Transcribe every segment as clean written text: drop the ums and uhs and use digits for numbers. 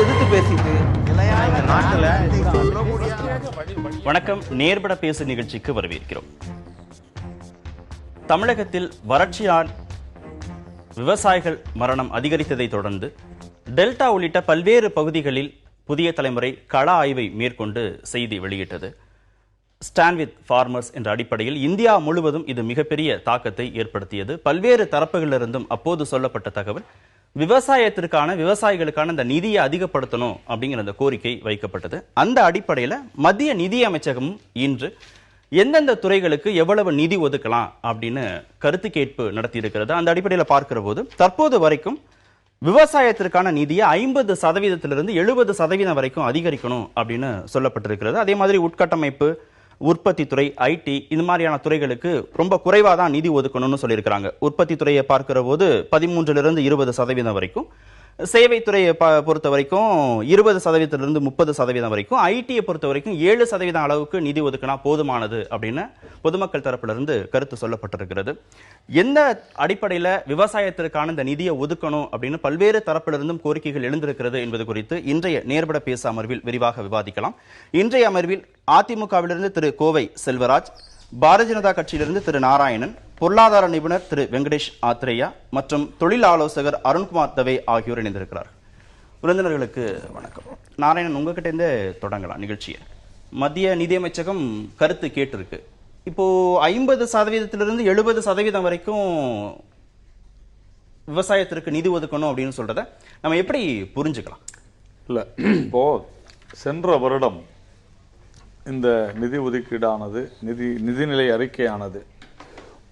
எதிர்த்து பேசிட்டு வணக்கம். நேர்பட பேசு நிகழ்ச்சிக்கு வரவேற்கிறோம். தமிழகத்தில் வறட்சியால் விவசாயிகள் மரணம் அதிகரித்ததை தொடர்ந்து டெல்டா உள்ளிட்ட பல்வேறு பகுதிகளில் புதிய தலைமுறை கள ஆய்வை மேற்கொண்டு செய்தி வெளியிட்டது. ஸ்டாண்ட் வித் ஃபார்மர்ஸ் என்ற அடிப்படையில் இந்தியா முழுவதும் இது மிகப்பெரிய தாக்கத்தை ஏற்படுத்தியது. பல்வேறு தரப்புகளிலிருந்தும் அப்போது சொல்லப்பட்ட தகவல், விவசாயிகளுக்கான இந்த நிதியை அதிகப்படுத்தணும் அப்படிங்கிற அந்த கோரிக்கை வைக்கப்பட்டது. அந்த அடிப்படையில் மத்திய நிதி அமைச்சகமும் இன்று எந்தெந்த துறைகளுக்கு எவ்வளவு நிதி ஒதுக்கலாம் அப்படின்னு கருத்து கேட்பு நடத்தி இருக்கிறது. அந்த அடிப்படையில் பார்க்கிற போது தற்போது வரைக்கும் விவசாயத்திற்கான நிதியை 50% 70% வரைக்கும் அதிகரிக்கணும் அப்படின்னு சொல்லப்பட்டிருக்கிறது. அதே மாதிரி உட்கட்டமைப்பு, உற்பத்தி துறை, ஐடி இந்த மாதிரியான துறைகளுக்கு ரொம்ப குறைவாக தான் நிதி ஒதுக்கணும்னு சொல்லியிருக்கிறாங்க. உற்பத்தி துறையை பார்க்கிற போது 13% வரைக்கும், சேவைத்துறையை பொறுத்த வரைக்கும் 20% 30% வரைக்கும், ஐடியை பொறுத்த வரைக்கும் 7% அளவுக்கு நிதி ஒதுக்கினா போதுமானது அப்படின்னு பொதுமக்கள் தரப்பிலிருந்து கருத்து சொல்லப்பட்டிருக்கிறது. எந்த அடிப்படையில் விவசாயத்திற்கான இந்த நிதியை ஒதுக்கணும் அப்படின்னு பல்வேறு தரப்பிலிருந்தும் கோரிக்கைகள் எழுந்திருக்கிறது என்பது குறித்து இன்றைய நேர்பட பேச அமர்வில் விரிவாக விவாதிக்கலாம். இன்றைய அமர்வில் அதிமுகவிலிருந்து திரு கோவை செல்வராஜ், பாரதிய ஜனதா கட்சியிலிருந்து திரு நாராயணன், பொருளாதார நிபுணர் திரு வெங்கடேஷ் ஆத்ரேயா மற்றும் தொழில் ஆலோசகர் அருண்குமார் தவே ஆகியோர் இணைந்திருக்கிறார். விருந்தினர்களுக்கு வணக்கம். நாராயணன், உங்ககிட்ட இருந்தே தொடங்கலாம் நிகழ்ச்சியை. மத்திய நிதியமைச்சகம் கருத்து கேட்டிருக்கு. இப்போ 50% 70% வரைக்கும் விவசாயத்திற்கு நிதி ஒதுக்கணும் அப்படின்னு சொல்றத நம்ம எப்படி புரிஞ்சுக்கலாம்? இல்ல, இப்போ சென்ற வருடம் இந்த நிதி ஒதுக்கீடானது, நிதிநிலை அறிக்கையானது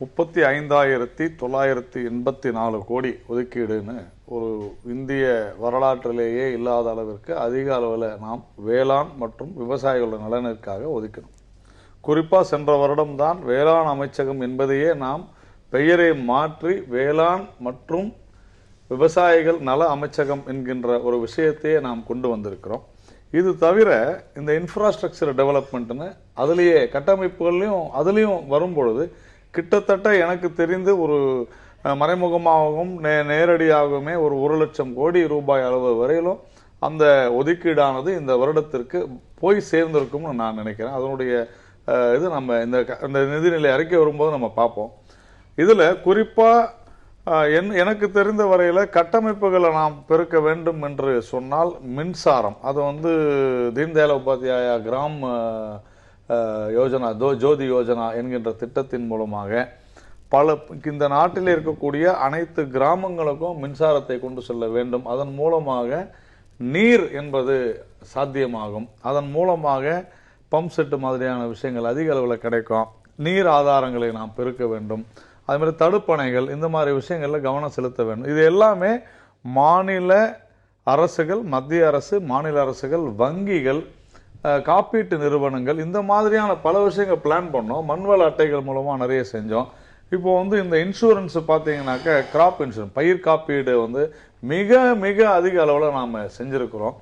35,984 கோடி ஒதுக்கீடுன்னு ஒரு இந்திய வரலாற்றிலேயே இல்லாத அளவிற்கு அதிக அளவில் நாம் வேளாண் மற்றும் விவசாயிகளோட நலனுக்காக ஒதுக்கணும். குறிப்பாக சென்ற வருடம்தான் வேளாண் அமைச்சகம் என்பதையே நாம் பெயரை மாற்றி வேளாண் மற்றும் விவசாயிகள் நல அமைச்சகம் என்கின்ற ஒரு விஷயத்தையே நாம் கொண்டு வந்திருக்கிறோம். இது தவிர இந்த இன்ஃப்ராஸ்ட்ரக்சர் டெவலப்மெண்ட்னு அதுலேயே அதுலேயும் வரும்பொழுது கிட்டத்தட்ட எனக்கு தெரிந்து ஒரு மறைமுகமாகவும் நேரடியாகவுமே ஒரு 1,00,000 கோடி ரூபாய் அளவு வரையிலும் அந்த ஒதுக்கீடானது இந்த வருடத்திற்கு போய் சேர்ந்திருக்கும்னு நான் நினைக்கிறேன். அதனுடைய இது நம்ம இந்த நிதிநிலை அறிக்கை வரும்போது நம்ம பார்ப்போம். இதில் குறிப்பாக எனக்கு தெரிந்த வரையில் கட்டமைப்புகளை நாம் பெருக்க வேண்டும் என்று சொன்னால் மின்சாரம், அது தீன்தயாள் உபாத்யாயா கிராம் யோஜனா, ஜோதி யோஜனா என்கின்ற திட்டத்தின் மூலமாக இந்த நாட்டில் இருக்கக்கூடிய அனைத்து கிராமங்களுக்கும் மின்சாரத்தை கொண்டு செல்ல வேண்டும். அதன் மூலமாக நீர் என்பது சாத்தியமாகும். அதன் மூலமாக பம்ப் செட்டு மாதிரியான விஷயங்கள் அதிக அளவில் கிடைக்கும். நீர் ஆதாரங்களை நாம் பெருக்க வேண்டும். அது மாதிரி தடுப்பணைகள், இந்த மாதிரி விஷயங்கள்ல கவனம் செலுத்த வேண்டும். இது எல்லாமே மாநில அரசுகள், மத்திய அரசு, மாநில அரசுகள், வங்கிகள், காப்பீட்டு நிறுவனங்கள், இந்த மாதிரியான பல விஷயங்கள் பிளான் பண்ணோம். மண்வள அட்டைகள் மூலமா நிறைய செஞ்சோம். இப்போ இந்த இன்சூரன்ஸ் பார்த்தீங்கன்னாக்க கிராப் இன்சூரன்ஸ், பயிர் காப்பீடு மிக மிக அதிக அளவில் நாம் செஞ்சிருக்கிறோம்.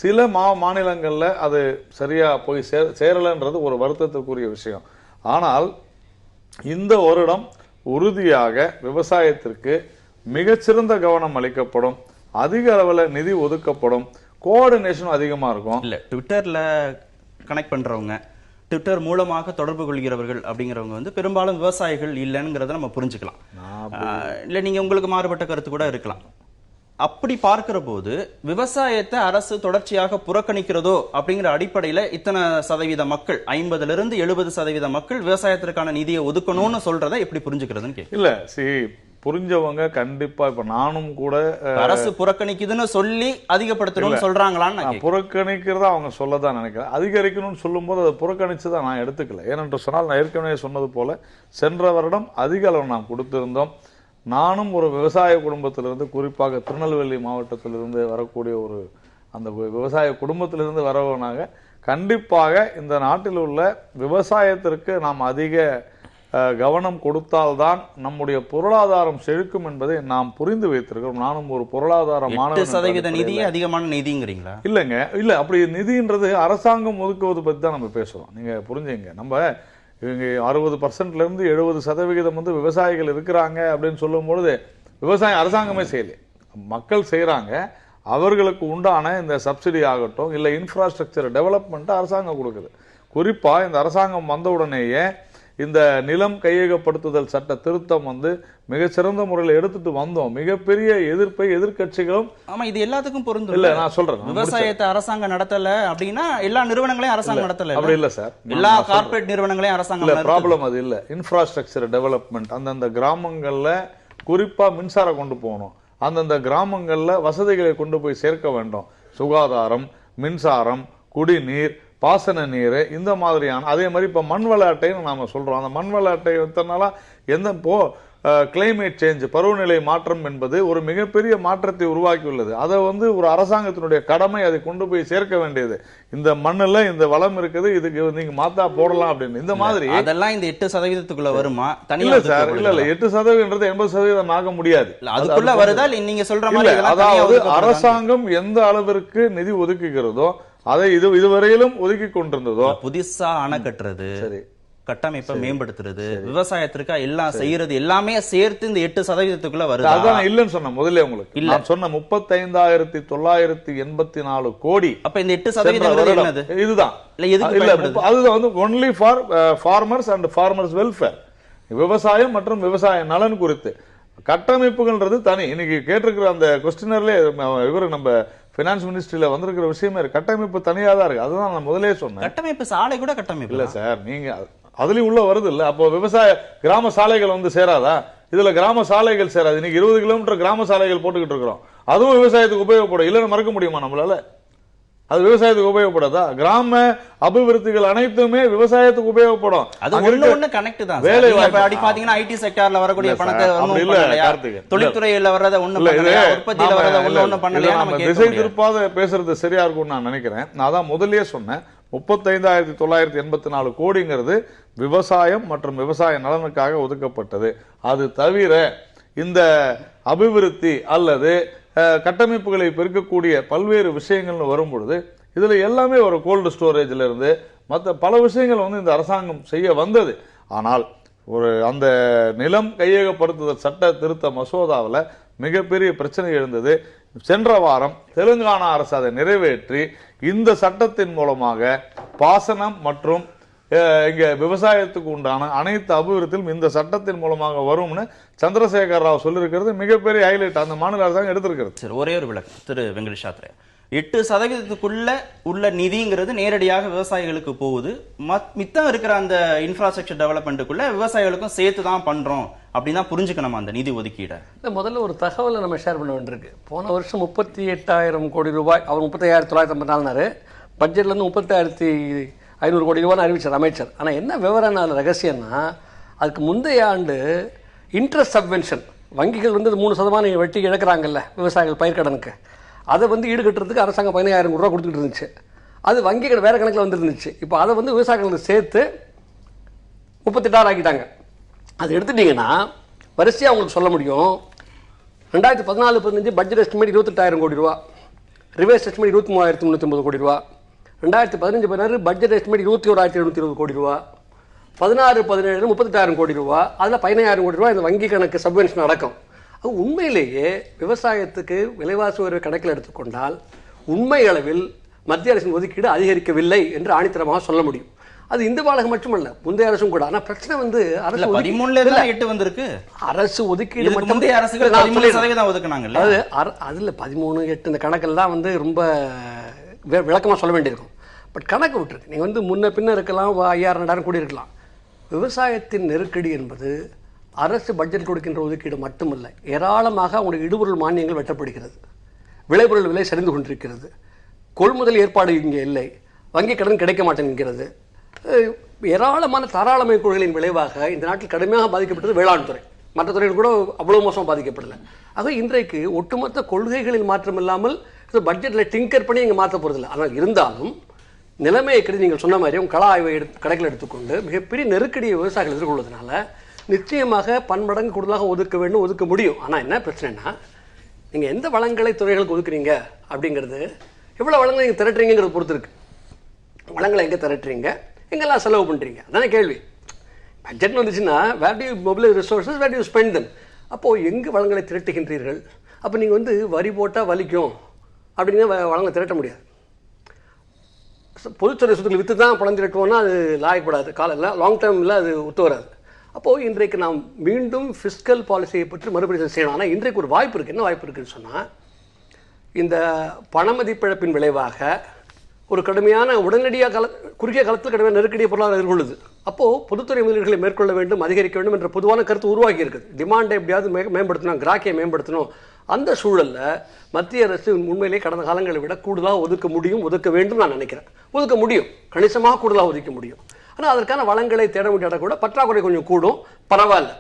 சில மாநிலங்களில் அது சரியா போய் சேரலைன்றது ஒரு வருத்தத்துக்குரிய விஷயம். ஆனால் இந்த வருடம் உறுதியாக விவசாயத்திற்கு மிகச்சிறந்த கவனம் அளிக்கப்படும், அதிக அளவில் நிதி ஒதுக்கப்படும், கோஆர்டினேஷன் அதிகமா இருக்கும். இல்ல, ட்விட்டர்ல கனெக்ட் பண்றவங்க, ட்விட்டர் மூலமாக தொடர்பு கொள்கிறவர்கள் அப்படிங்கிறவங்க பெரும்பாலும் விவசாயிகள் இல்லைங்கிறத நம்ம புரிஞ்சுக்கலாம். இல்ல, நீங்க உங்களுக்கு மாறுபட்ட கருத்து கூட இருக்கலாம். அப்படி பார்க்கிற போது விவசாயத்தை அரசு தொடர்ச்சியாக புறக்கணிக்கிறதோ அப்படிங்கிற அடிப்படையில இத்தனை சதவீத மக்கள், 50% மக்கள் விவசாயத்திற்கான நிதியை ஒதுக்கணும்னு சொல்றதை எப்படி புரிஞ்சுக்கிறதுன்னு கேட்க. இல்ல, புரிஞ்சவங்க கண்டிப்பா, இப்ப நானும் கூட அரசு புறக்கணிக்குதுன்னு சொல்லி அதிகப்படுத்தணும்னு சொல்றாங்களான்னு புறக்கணிக்கிறதா அவங்க சொல்லதான் நினைக்கிறேன். அதிகரிக்கணும்னு சொல்லும் போது அதை புறக்கணிச்சுதான் நான் எடுத்துக்கல. ஏனென்று சொன்னால், நான் ஏற்கனவே சொன்னது போல சென்ற வருடம் அதிக அளவு நாம் கொடுத்திருந்தோம். நானும் ஒரு விவசாய குடும்பத்திலிருந்து, குறிப்பாக திருநெல்வேலி மாவட்டத்திலிருந்து வரக்கூடிய அந்த விவசாய குடும்பத்திலிருந்து வரவனாக கண்டிப்பாக இந்த நாட்டில் உள்ள விவசாயத்திற்கு நாம் அதிக கவனம் கொடுத்தால்தான் நம்முடைய பொருளாதாரம் செழிக்கும் என்பதை நாம் புரிந்து வைத்திருக்கிறோம். நானும் ஒரு பொருளாதார மாணவன். 8% நிதி அதிகமான நிதிங்கிறீங்களா? இல்லைங்க, இல்ல, அப்படி நிதின்றது அரசாங்கம் ஒதுக்குவது பத்தி தான் நம்ம பேசுறோம். நீங்க புரிஞ்சுங்க, நம்ம இவங்க 60% 70% விவசாயிகள் இருக்கிறாங்க அப்படின்னு சொல்லும் பொழுது விவசாயம் அரசாங்கமே செய்யல. மக்கள் செய்கிறாங்க, அவர்களுக்கு உண்டான இந்த சப்சிடி ஆகட்டும் இல்லை இன்ஃப்ராஸ்ட்ரக்சர் டெவலப்மெண்ட் அரசாங்கம் கொடுக்குது. குறிப்பாக இந்த அரசாங்கம் வந்த உடனேயே இந்த நிலம் கையகப்படுத்துதல் சட்ட திருத்தம் மிகச்சிறந்த முறையில் எடுத்துட்டு வந்தோம். மிகப்பெரிய எதிர்ப்பை எதிர்க்கட்சிகளும் ஆமா இது எல்லாத்துக்கும் பொருந்தும். இல்ல நான் சொல்றேன், விவசாயத்தை அரசாங்கம் நடத்தல அப்படின்னா எல்லா நிறுவனங்களையும் அரசாங்கம் நடத்தல. அப்படி இல்ல சார், எல்லா கார்ப்பரேட் நிறுவனங்களையும் அரசாங்கம் இல்ல. ப்ராப்ளம் அது இல்ல. இன்ஃப்ராஸ்ட்ரக்சர் டெவலப்மெண்ட் அந்தந்த கிராமங்கள்ல குறிப்பா மின்சாரம் கொண்டு போகணும், அந்தந்த கிராமங்கள்ல வசதிகளை கொண்டு போய் சேர்க்க வேண்டும். சுகாதாரம், மின்சாரம், குடிநீர், பாசன நீர், இந்த மாதிரியான. அதே மாதிரி இப்ப மண் வள அட்டைன்னு நாம சொல்றோம். அந்த மண் வள அட்டை எத்தனால இப்போ கிளைமேட் சேஞ்ச், பருவநிலை மாற்றம் என்பது ஒரு மிகப்பெரிய மாற்றத்தை உருவாக்கியுள்ளது. அதை ஒரு அரசாங்கத்தினுடைய கடமை, அதை கொண்டு போய் சேர்க்க வேண்டியது. இந்த மண்ணுல இந்த வளம் இருக்குது, இதுக்கு நீங்க மாத்தா போடலாம் அப்படின்னு. இந்த மாதிரி அதெல்லாம் இந்த 8% வருமா? இல்ல சார், இல்ல 8% 80% ஆக முடியாது. அதுக்குள்ள வருதா நீங்க சொல்ற மாதிரி? அதாவது அரசாங்கம் எந்த அளவிற்கு நிதி ஒதுக்குகிறதோ அதை இதுவரையிலும் ஒதுக்கி கொண்டிருந்ததோ, புதுசா அணை கட்டுறது, சரி, கட்டமைப்பை மேம்படுத்துறது, விவசாயத்திற்கா எல்லாம் செய்யறது எல்லாமே சேர்த்து இந்த 8%க்குள்ள வருது. அதான் இல்லன்னு சொன்ன முதல்ல உங்களுக்கு நான் சொன்ன 35,984 கோடி. அப்ப இந்த 8% இதுதான் அதுதான் only for farmers and farmers welfare, விவசாயம் மற்றும் விவசாய நலன் குறித்து. கட்டமைப்புகள்ன்றது தனி. இன்னைக்கு கேட்டிருக்கிற அந்த கொஸ்டினர்ல இவரு நம்ம பினான்ஸ் மினிஸ்ட்ரியில வந்திருக்கிற விஷயமே கட்டமைப்பு தனியா தான் இருக்கு. அதுதான் நான் முதலே சொன்னேன். கட்டமைப்பு சாலை கூட கட்டமைப்பு இல்ல சார், நீங்க அதுலயும் உள்ள வருது இல்ல. அப்போ விவசாய கிராம சாலைகள் சேராதா? இதுல கிராம சாலைகள் சேராது. இன்னைக்கு 20 கிலோமீட்டர் கிராம சாலைகள் போட்டுக்கிட்டு இருக்கிறோம். அதுவும் விவசாயத்துக்கு உபயோகப்படும். இல்லைன்னு மறக்க முடியுமா நம்மளால? அது விவசாயத்துக்கு உபயோகப்படாதா? கிராம அபிவிருத்திகள் அனைத்துமே விவசாயத்துக்கு உபயோகப்படும். அது ஒண்ணு கனெக்ட் தான். வேலை வாய்ப்பு அப்படி பாத்தீங்கன்னா ஐடி செக்டார்ல வரக்கூடிய பணத்தை தொழில்துறையில வர்றத ஒண்ணு பண்ணலையா, உற்பத்தியில வர்றத ஒண்ணு பண்ணலையா? நம்ம திசை திருப்பாத பேசுறது சரியா இருக்கும்னு நான் நினைக்கிறேன். நான் தான் முதல்லயே சொன்னேன், 35,984 கோடிங்கிறது விவசாயம் மற்றும் விவசாய நலனுக்காக ஒதுக்கப்பட்டது. அது தவிர இந்த அபிவிருத்தி அல்லது கட்டமைப்புகளை பெருக்கக்கூடிய பல்வேறு விஷயங்கள்னு வரும்பொழுது இதுல எல்லாமே ஒரு கோல்டு ஸ்டோரேஜ்ல இருந்து மற்ற பல விஷயங்கள் இந்த அரசாங்கம் செய்ய வந்தது. ஆனால் அந்த நிலம் கையகப்படுத்துதல் சட்ட திருத்த மசோதாவில் மிகப்பெரிய பிரச்சனை எழுந்தது. சென்ற வாரம் தெலுங்கானா அரசு அதை நிறைவேற்றி இந்த சட்டத்தின் மூலமாக பாசனம் மற்றும் இங்க விவசாயத்துக்கு உண்டான அனைத்து அபிவிருத்தியும் இந்த சட்டத்தின் மூலமாக வரும்னு சந்திரசேகர ராவ் சொல்லியிருக்கிறது மிகப்பெரிய ஹைலைட் அந்த மாநில அரசாங்கம் எடுத்திருக்கிறது. சரி, ஒரே ஒரு விளக்கம் திரு வெங்கடேஷாத்ரே. 8%க்குள்ள உள்ள நிதிங்கிறது நேரடியாக விவசாயிகளுக்கு போகுது. மித்தம் இருக்கிற அந்த இன்ஃப்ராஸ்ட்ரக்சர் டெவலப்மெண்ட்டுக்குள்ள விவசாயிகளுக்கும் சேர்த்து தான் பண்றோம் அப்படின்னு தான் புரிஞ்சுக்கணும் அந்த நிதி ஒதுக்கீடை. முதல்ல ஒரு தகவலை நம்ம ஷேர் பண்ண வேண்டியிருக்கு. போன வருஷம் 38,000 கோடி ரூபாய், அவர் 35,954 பட்ஜெட்ல இருந்து 30,500 கோடி ரூபாய் அறிவிச்சார் அமைச்சர். ஆனால் என்ன விவரம் அதில் ரகசியம்னா, அதுக்கு முந்தைய ஆண்டு இன்ட்ரெஸ்ட் சப்வென்ஷன் வங்கிகள் 3% வட்டி இழக்கிறாங்கல்ல விவசாயிகள் பயிர்க்கடனுக்கு, அதை ஈடுகட்டுறதுக்கு அரசாங்கம் 15,000 ரூபா கொடுத்துட்டு இருந்துச்சு. அது வங்கிகள் வேற கணக்கில் வந்துருந்துச்சு. இப்போ அதை விவசாயிகளுக்கு சேர்த்து 38,000 ஆக்கிட்டாங்க. அது எடுத்துட்டீங்கன்னா வரிசையாக உங்களுக்கு சொல்ல முடியும். 2014-15 பட்ஜெட் எஸ்டிமேட் 28,000 கோடி ரூபா, ரிவைஸ் எஸ்டிமேட் 23,350 கோடி ரூபா. 2015-16 பட்ஜெட் எஸ்டிமேட் 21,720 கோடி ரூபா. 16-17 38,000 கோடி ரூபா. அதில் 15,000 கோடி ரூபா இந்த வங்கி கணக்கு சப்வென்ஷன் அடக்கம். அது உண்மையிலேயே விவசாயத்துக்கு விலைவாசி உயர்வை கணக்கில் எடுத்துக்கொண்டால் உண்மை அளவில் மத்திய அரசின் ஒதுக்கீடு அதிகரிக்கவில்லை என்று ஆணித்தரமாக சொல்ல முடியும். அது இந்த பாலகம் மட்டுமல்ல, முந்தைய அரசும் கூட. ஆனா பிரச்சனை அரசு 13 வந்திருக்கு. அரசு ஒதுக்கீடு முந்தைய அரசுகள் 13% ஒதுக்குனாங்கல்ல. அது அதுல 13-8 இந்த கணக்கெல்லாம் ரொம்ப விளக்கமா சொல்ல வேண்டியிருக்கும். பட் கணக்கு விட்டுருக்கு. நீங்க முன்ன பின்ன இருக்கலாம், 5,000-2,000 கோடி இருக்கலாம். விவசாயத்தின் நெருக்கடி என்பது அரசு பட்ஜெட் கொடுக்கின்ற ஒதுக்கீடு மட்டுமல்ல, ஏராளமாக அவங்களுடைய இடுபொருள் மானியங்கள் வெட்டப்படுகிறது, விளைபொருள் விலை சரிந்து கொண்டிருக்கிறது, கொள்முதல் ஏற்பாடு இங்கே இல்லை, வங்கி கடன் கிடைக்க மாட்டேங்கிறது, ஏராளமான தாராளமய கொள்கைகளின் விளைவாக இந்த நாட்டில் கடுமையாக பாதிக்கப்பட்டது வேளாண் துறை. மற்ற துறைகள் கூட அவ்வளவு மோசமாக பாதிக்கப்படலை. ஆக இன்றைக்கு ஒட்டுமொத்த கொள்கைகளில் மாற்றம் இல்லாமல் பட்ஜெட்டில் டிங்கர் பண்ணி இங்கே மாற்ற போகிறதில்லை. ஆனால் இருந்தாலும் நிலைமையை கருதி நீங்கள் சொன்ன மாதிரி கள ஆய்வை கணக்கில் எடுத்துக்கொண்டு மிகப்பெரிய நெருக்கடியை விவசாயிகள் எதிர்கொள்வதனால நிச்சயமாக பன்மடங்கு கூடுதலாக ஒதுக்க முடியும். ஆனால் என்ன பிரச்சனைனா, நீங்கள் எந்த வளங்களை துறைகளுக்கு ஒதுக்குறீங்க அப்படிங்கிறது, எவ்வளோ வளங்களை நீங்கள் திரட்டுறீங்கிறது பொறுத்து இருக்கு. வளங்களை எங்கே திரட்டுறீங்க, எங்கெல்லாம் செலவு பண்ணுறீங்க, அதானே கேள்வி. பட்ஜெட் வந்துச்சுன்னா where do you mobilise resources, where do you spend them. அப்போது எங்கு வளங்களை திரட்டுகின்றீர்கள், அப்போ நீங்கள் வந்து வரி போட்டால் வலிக்கும் அப்படின்னா வளங்களை திரட்ட முடியாது. பொதுத்துறை சொத்துக்கள் விற்று தான் பணம் திரட்டுவோம்னா அது லாயப்படாது, லாங் டேர்மில் அது ஒத்து வராது. அப்போது இன்றைக்கு நாம் மீண்டும் ஃபிஸ்கல் பாலிசியை பற்றி மறுபரிசீலனை செய்யணும். ஆனால் இன்றைக்கு ஒரு வாய்ப்பு இருக்குது. என்ன வாய்ப்பு இருக்குதுன்னு சொன்னால், இந்த பணமதிப்பிழப்பின் விளைவாக ஒரு கடுமையான உடனடியாக குறுகிய காலத்தில் கடுமையான நெருக்கடியை பொருளாதாரம் எதிர்கொள்ளுது. அப்போது பொதுத்துறை முதலீடுகளை மேற்கொள்ள வேண்டும், அதிகரிக்க வேண்டும் என்ற பொதுவான கருத்து உருவாக்கி இருக்குது. டிமாண்டை எப்படியாவது மேம்படுத்தணும், கிராக்கியை மேம்படுத்தணும். அந்த சூழலில் மத்திய அரசு உண்மையிலே கடந்த காலங்களை விட கூடுதலாக ஒதுக்க முடியும், ஒதுக்க வேண்டும் நான் நினைக்கிறேன். ஒதுக்க முடியும், கணிசமாக கூடுதலாக ஒதுக்க முடியும். ஆனால் அதற்கான வளங்களை தேட முடியாத கூட பற்றாக்குறை கொஞ்சம் கூடும், பரவாயில்ல.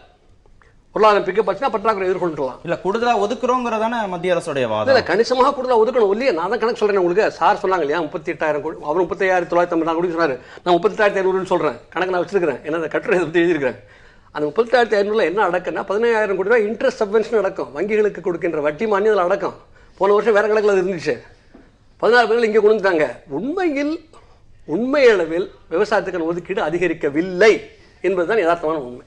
பொருளாதாரம் பிக்கப் ஆச்சுன்னா பற்றாக்குறை எதிர்கொள்ளலாம். இல்ல கூடுதலா ஒதுக்குறோங்கிறதான மத்திய அரசுடைய வாதம். இல்ல கணிசமாக கூடுதலா ஒதுக்கணும் இல்லையா? நான் தான் கணக்கு சொல்றேன் உங்களுக்கு. சார் சொன்னாங்க இல்லையா 38,000 கோடி, அவர் 35,954 கோடி சொன்னாரு. நான் 38,500 சொல்றேன், கணக்கு நான் வச்சிருக்கிறேன். ஏன்னா கட்டுரை பற்றி எழுதியிருக்கிறேன். அந்த 38,500 என்ன அடக்கம்னா 17,000 கோடி ரூபாய் இன்ட்ரெஸ்ட் சப்வென்ஷன் அடக்கம், வங்கிகளுக்கு கொடுக்கின்ற வட்டி மானியம் அதில் அடக்கம். போன வருஷம் வேற கணக்கில் அது இருந்துச்சு. 16 பேர்கள் இங்கே கொண்டு வந்துட்டாங்க. உண்மை அளவில் விவசாயத்துக்கான ஒதுக்கீடு அதிகரிக்கவில்லை என்பதுதான் யதார்த்தமான உண்மை.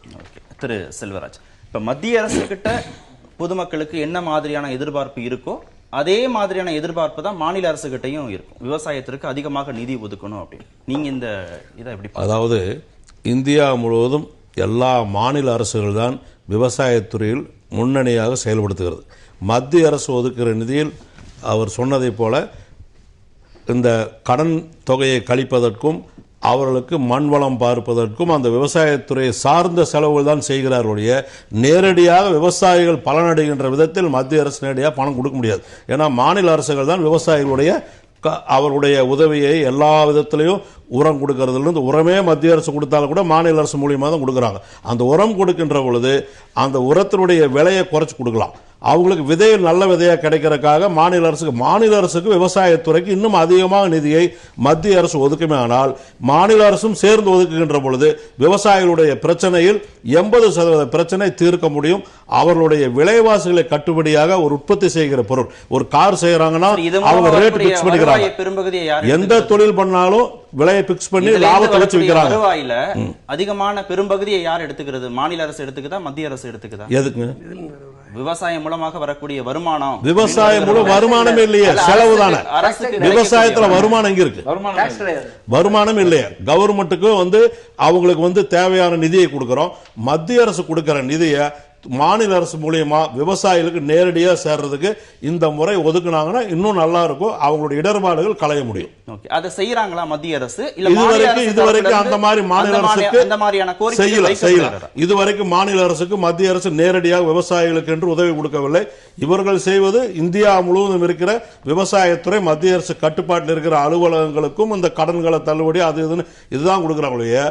திரு செல்வராஜ், இப்ப மத்திய அரசு கிட்ட பொதுமக்களுக்கு என்ன மாதிரியான எதிர்பார்ப்பு இருக்கோ அதே மாதிரியான எதிர்பார்ப்பு தான் மாநில அரசு கிட்டையும் இருக்கும். விவசாயத்திற்கு அதிகமாக நிதி ஒதுக்கணும் அப்படின்னு நீங்க இந்த இதை எப்படி? அதாவது இந்தியா முழுவதும் எல்லா மாநில அரசுகள் தான் விவசாயத்துறையில் முன்னணியாக செயல்படுத்துகிறது. மத்திய அரசு ஒதுக்குகிற நிதியில் அவர் சொன்னதை போல இந்த கடன் தொகையை கழிப்பதற்கும் அவர்களுக்கு மண் வளம் பார்ப்பதற்கும் அந்த விவசாயத்துறையை சார்ந்த செலவுகள் தான் செய்கிறார்களுடைய நேரடியாக விவசாயிகள் பலனடைகின்ற விதத்தில் மத்திய அரசு நேரடியாக பணம் கொடுக்க முடியாது. ஏன்னா மாநில அரசுகள் தான் விவசாயிகளுடைய அவருடைய உதவியை எல்லா விதத்திலையும் உரம் கொடுக்கறதுலேருந்து, உரமே மத்திய அரசு கொடுத்தாலும் கூட மாநில அரசு மூலியமாக தான் கொடுக்குறாங்க. அந்த உரம் கொடுக்கின்ற பொழுது அந்த உரத்தினுடைய விலையை குறைச்சி கொடுக்கலாம். அவங்களுக்கு விதை நல்ல விதையாக கிடைக்கிறதுக்காக மாநில அரசுக்கு விவசாயத்துறைக்கு இன்னும் அதிகமாக நிதியை மத்திய அரசு ஒதுக்குமே. ஆனால் மாநில அரசும் சேர்ந்து ஒதுக்குகின்ற பொழுது விவசாயிகளுடைய பிரச்சனையில் 80% பிரச்சனை தீர்க்க முடியும். அவர்களுடைய விலைவாசிகளை கட்டுப்படியாக ஒரு உற்பத்தி செய்கிற பொருள், ஒரு கார் செய்யறாங்கன்னா அவங்க ரேட் பிக்ஸ் பண்ணிக்கிறாங்க. எந்த தொழில் பண்ணாலும் விலையை பிக்ஸ் பண்ணி லாபத்தை வச்சு விற்கிறாங்க. வருவாயில அதிகமான பெரும்பகுதியை யார் எடுத்துக்கிறது? மாநில அரசு எடுத்துக்குதா, மத்திய அரசு எடுத்துக்குதா? எதுக்கு? விவசாயம் மூலமாக வரக்கூடிய வருமானம். விவசாயம் மூலம் வருமானமே இல்லையே, செலவு தானே. விவசாயத்துல வருமானம் எங்க இருக்கு? வருமானம் இல்லையே. கவர்மெண்ட்டுக்கு அவங்களுக்கு தேவையான நிதியை கொடுக்கிறோம். மத்திய அரசு கொடுக்கிற நிதியை மாநில அரசு மூலியமா விவசாயிகளுக்கு நேரடியாக சேர்றதுக்கு இந்த முறை ஒதுக்குனாங்கன்னா இன்னும் நல்லா இருக்கும். அவங்களுடைய இடர்பாடுகள் களைய முடியும். அதை செய்யறாங்களா மத்திய அரசு? இதுவரைக்கும் அந்த மாதிரி மாநில அரசுக்கு செய்யல. இதுவரைக்கும் மாநில அரசுக்கு மத்திய அரசு நேரடியாக விவசாயிகளுக்கு என்று உதவி கொடுக்கவில்லை. இவர்கள் செய்வது இந்தியா முழுவதும் இருக்கிற விவசாயத்துறை மத்திய அரசு கட்டுப்பாட்டில் இருக்கிற அலுவலகங்களுக்கும் இந்த கடன்களை தள்ளுபடி அது இதுதான் கொடுக்கிறாங்களே,